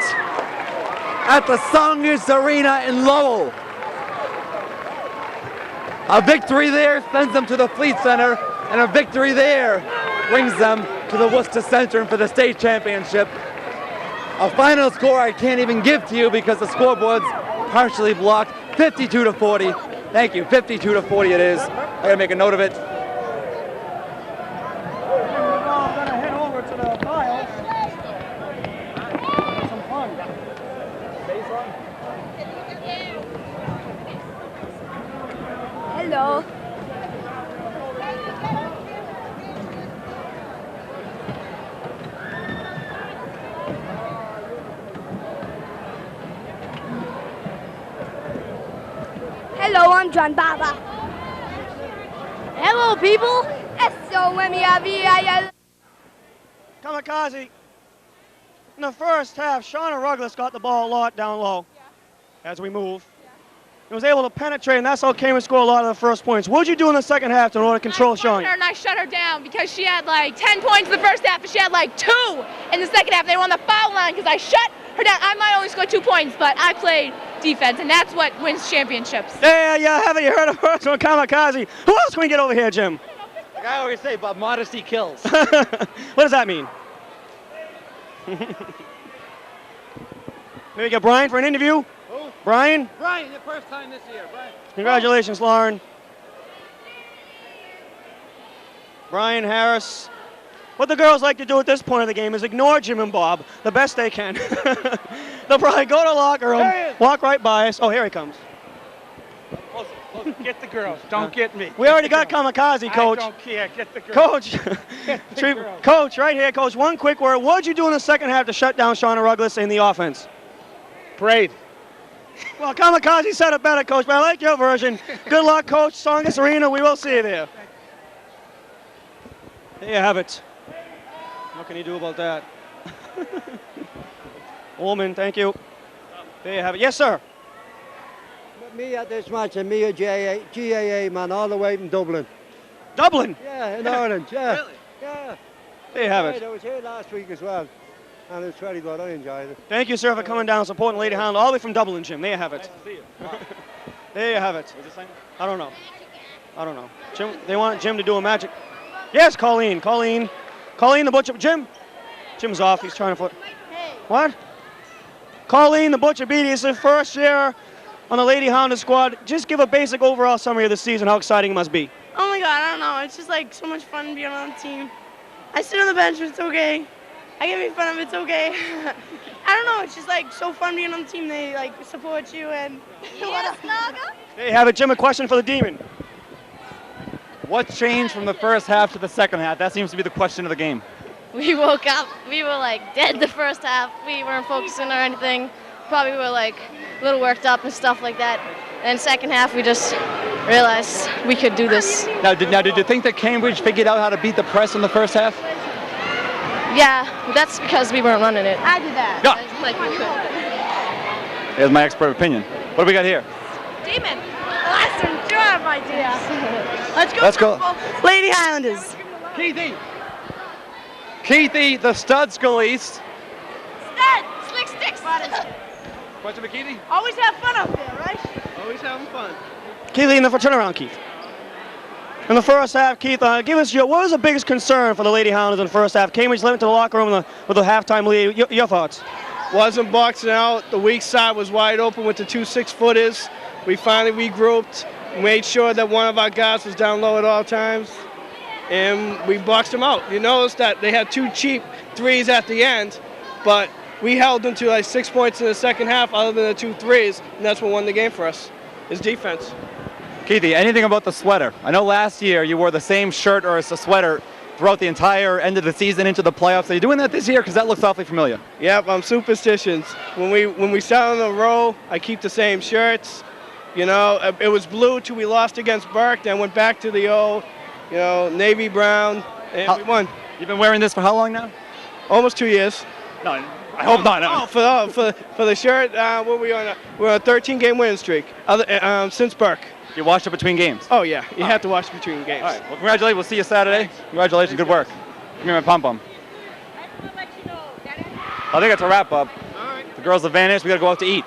at the Songus Arena in Lowell. A victory there sends them to the Fleet Center, and a victory there brings them to the Worcester Center for the state championship. A final score I can't even give to you because the scoreboard's partially blocked. 52-40. Thank you. 52-40 it is. I gotta make a note of it. Hello. Hello, I'm John Baba. Hello, people. MIAA. Kamikaze. In the first half, Shauna Ruggless got the ball a lot down low as we move. He was able to penetrate, and that's how Cambridge scored a lot of the first points. What did you do in the second half in order to control Shauna? And I shut her down because she had like 10 points in the first half, and she had like 2 in the second half. They were on the foul line because I shut her down. I might only score 2 points, but I played defense, and that's what wins championships. Yeah, haven't you heard of first one, Kamikaze? Who else can we get over here, Jim? Like I always say, but modesty kills. What does that mean? Maybe get Brian for an interview? Who? Brian? Brian, the first time this year. Brian. Congratulations, Lauren. Brian Harris. What the girls like to do at this point of the game is ignore Jim and Bob the best they can. They'll probably go to the locker room, walk right by us. Oh, here he comes. Closer. Get the girls. Don't get me. We already got Kamikaze, Coach. I don't care. Get the girls. Coach, Get the girls. Coach, right here, Coach. One quick word. What did you do in the second half to shut down Shauna Ruggless in the offense? Prayed. Well, Kamikaze said it better, Coach, but I like your version. Good luck, Coach. Songus Arena. We will see you there. There you have it. What can you do about that? Woman, thank you. There you have it. Yes, sir. Me at this match, and me a GAA man, all the way from Dublin. Dublin? Yeah, in Ireland, yeah. Really? Yeah. There you have it. I was here last week as well, and it's very good. I enjoyed it. Thank you, sir, for coming down and supporting Lady Hound all the way from Dublin, Jim. There you have it. There you have it. I don't know. Jim, they want Jim to do a magic. Yes, Colleen the butcher. Jim's off. He's trying to flip. What? Colleen the butcher beat. It's his first year on the Lady Hounded squad. Just give a basic overall summary of the season, how exciting it must be. Oh my God, I don't know. It's just like so much fun being on the team. I sit on the bench, but it's okay. I get made fun of, it's okay. I don't know, it's just like so fun being on the team. They like support you and There you have it, Jim. A question for the Demon. What changed from the first half to the second half? That seems to be the question of the game. we woke up, we were like dead the first half. We weren't focusing or anything. Probably were like a little worked up and stuff like that. And second half, we just realized we could do this. Now, did you think that Cambridge figured out how to beat the press in the first half? Yeah, that's because we weren't running it. I did that. Yeah. Like we could. Here's my expert opinion. What do we got here? Demon. Listen, you have ideas. Let's go. Lady Highlanders. Keithy, the stud Scalise. Stud, slick sticks. Question for Keithy? Always have fun up there, right? Always having fun. Keith, in the turn around, Keith. In the first half, Keith, give us what was the biggest concern for the Lady Hounders in the first half? Cambridge led into the locker room with a halftime lead. Your thoughts? Wasn't boxing out. The weak side was wide open with the 2 6-footers. We finally regrouped, made sure that one of our guys was down low at all times, and we boxed them out. You notice that they had 2 cheap threes at the end, but we held them to like 6 points in the second half other than the 2 threes, and that's what won the game for us, is defense. Keithy, anything about the sweater? I know last year you wore the same shirt or a sweater throughout the entire end of the season into the playoffs. Are you doing that this year? Because that looks awfully familiar. Yep, I'm superstitious. When we start on a roll, I keep the same shirts. You know, it was blue till we lost against Burke, then went back to the old, you know, navy brown, and we won. You've been wearing this for how long now? Almost 2 years. No, I hope not. No. For the shirt, we're on a 13-game winning streak since Burke. You washed it between games? Oh yeah, you have to watch between games. All right. Well, congratulations. We'll see you Saturday. Thanks. Congratulations. Good work. Give me my pom-pom. I think it's a wrap up. All right. The girls have vanished. We got to go out to eat.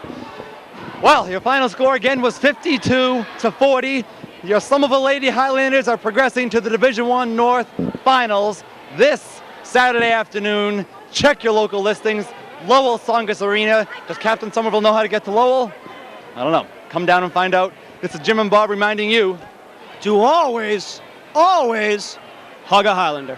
Well, your final score again was 52-40. Your Somerville Lady Highlanders are progressing to the Division I North Finals this Saturday afternoon. Check your local listings. Lowell Songus Arena. Does Captain Somerville know how to get to Lowell? I don't know. Come down and find out. This is Jim and Bob reminding you To always, always hug a Highlander.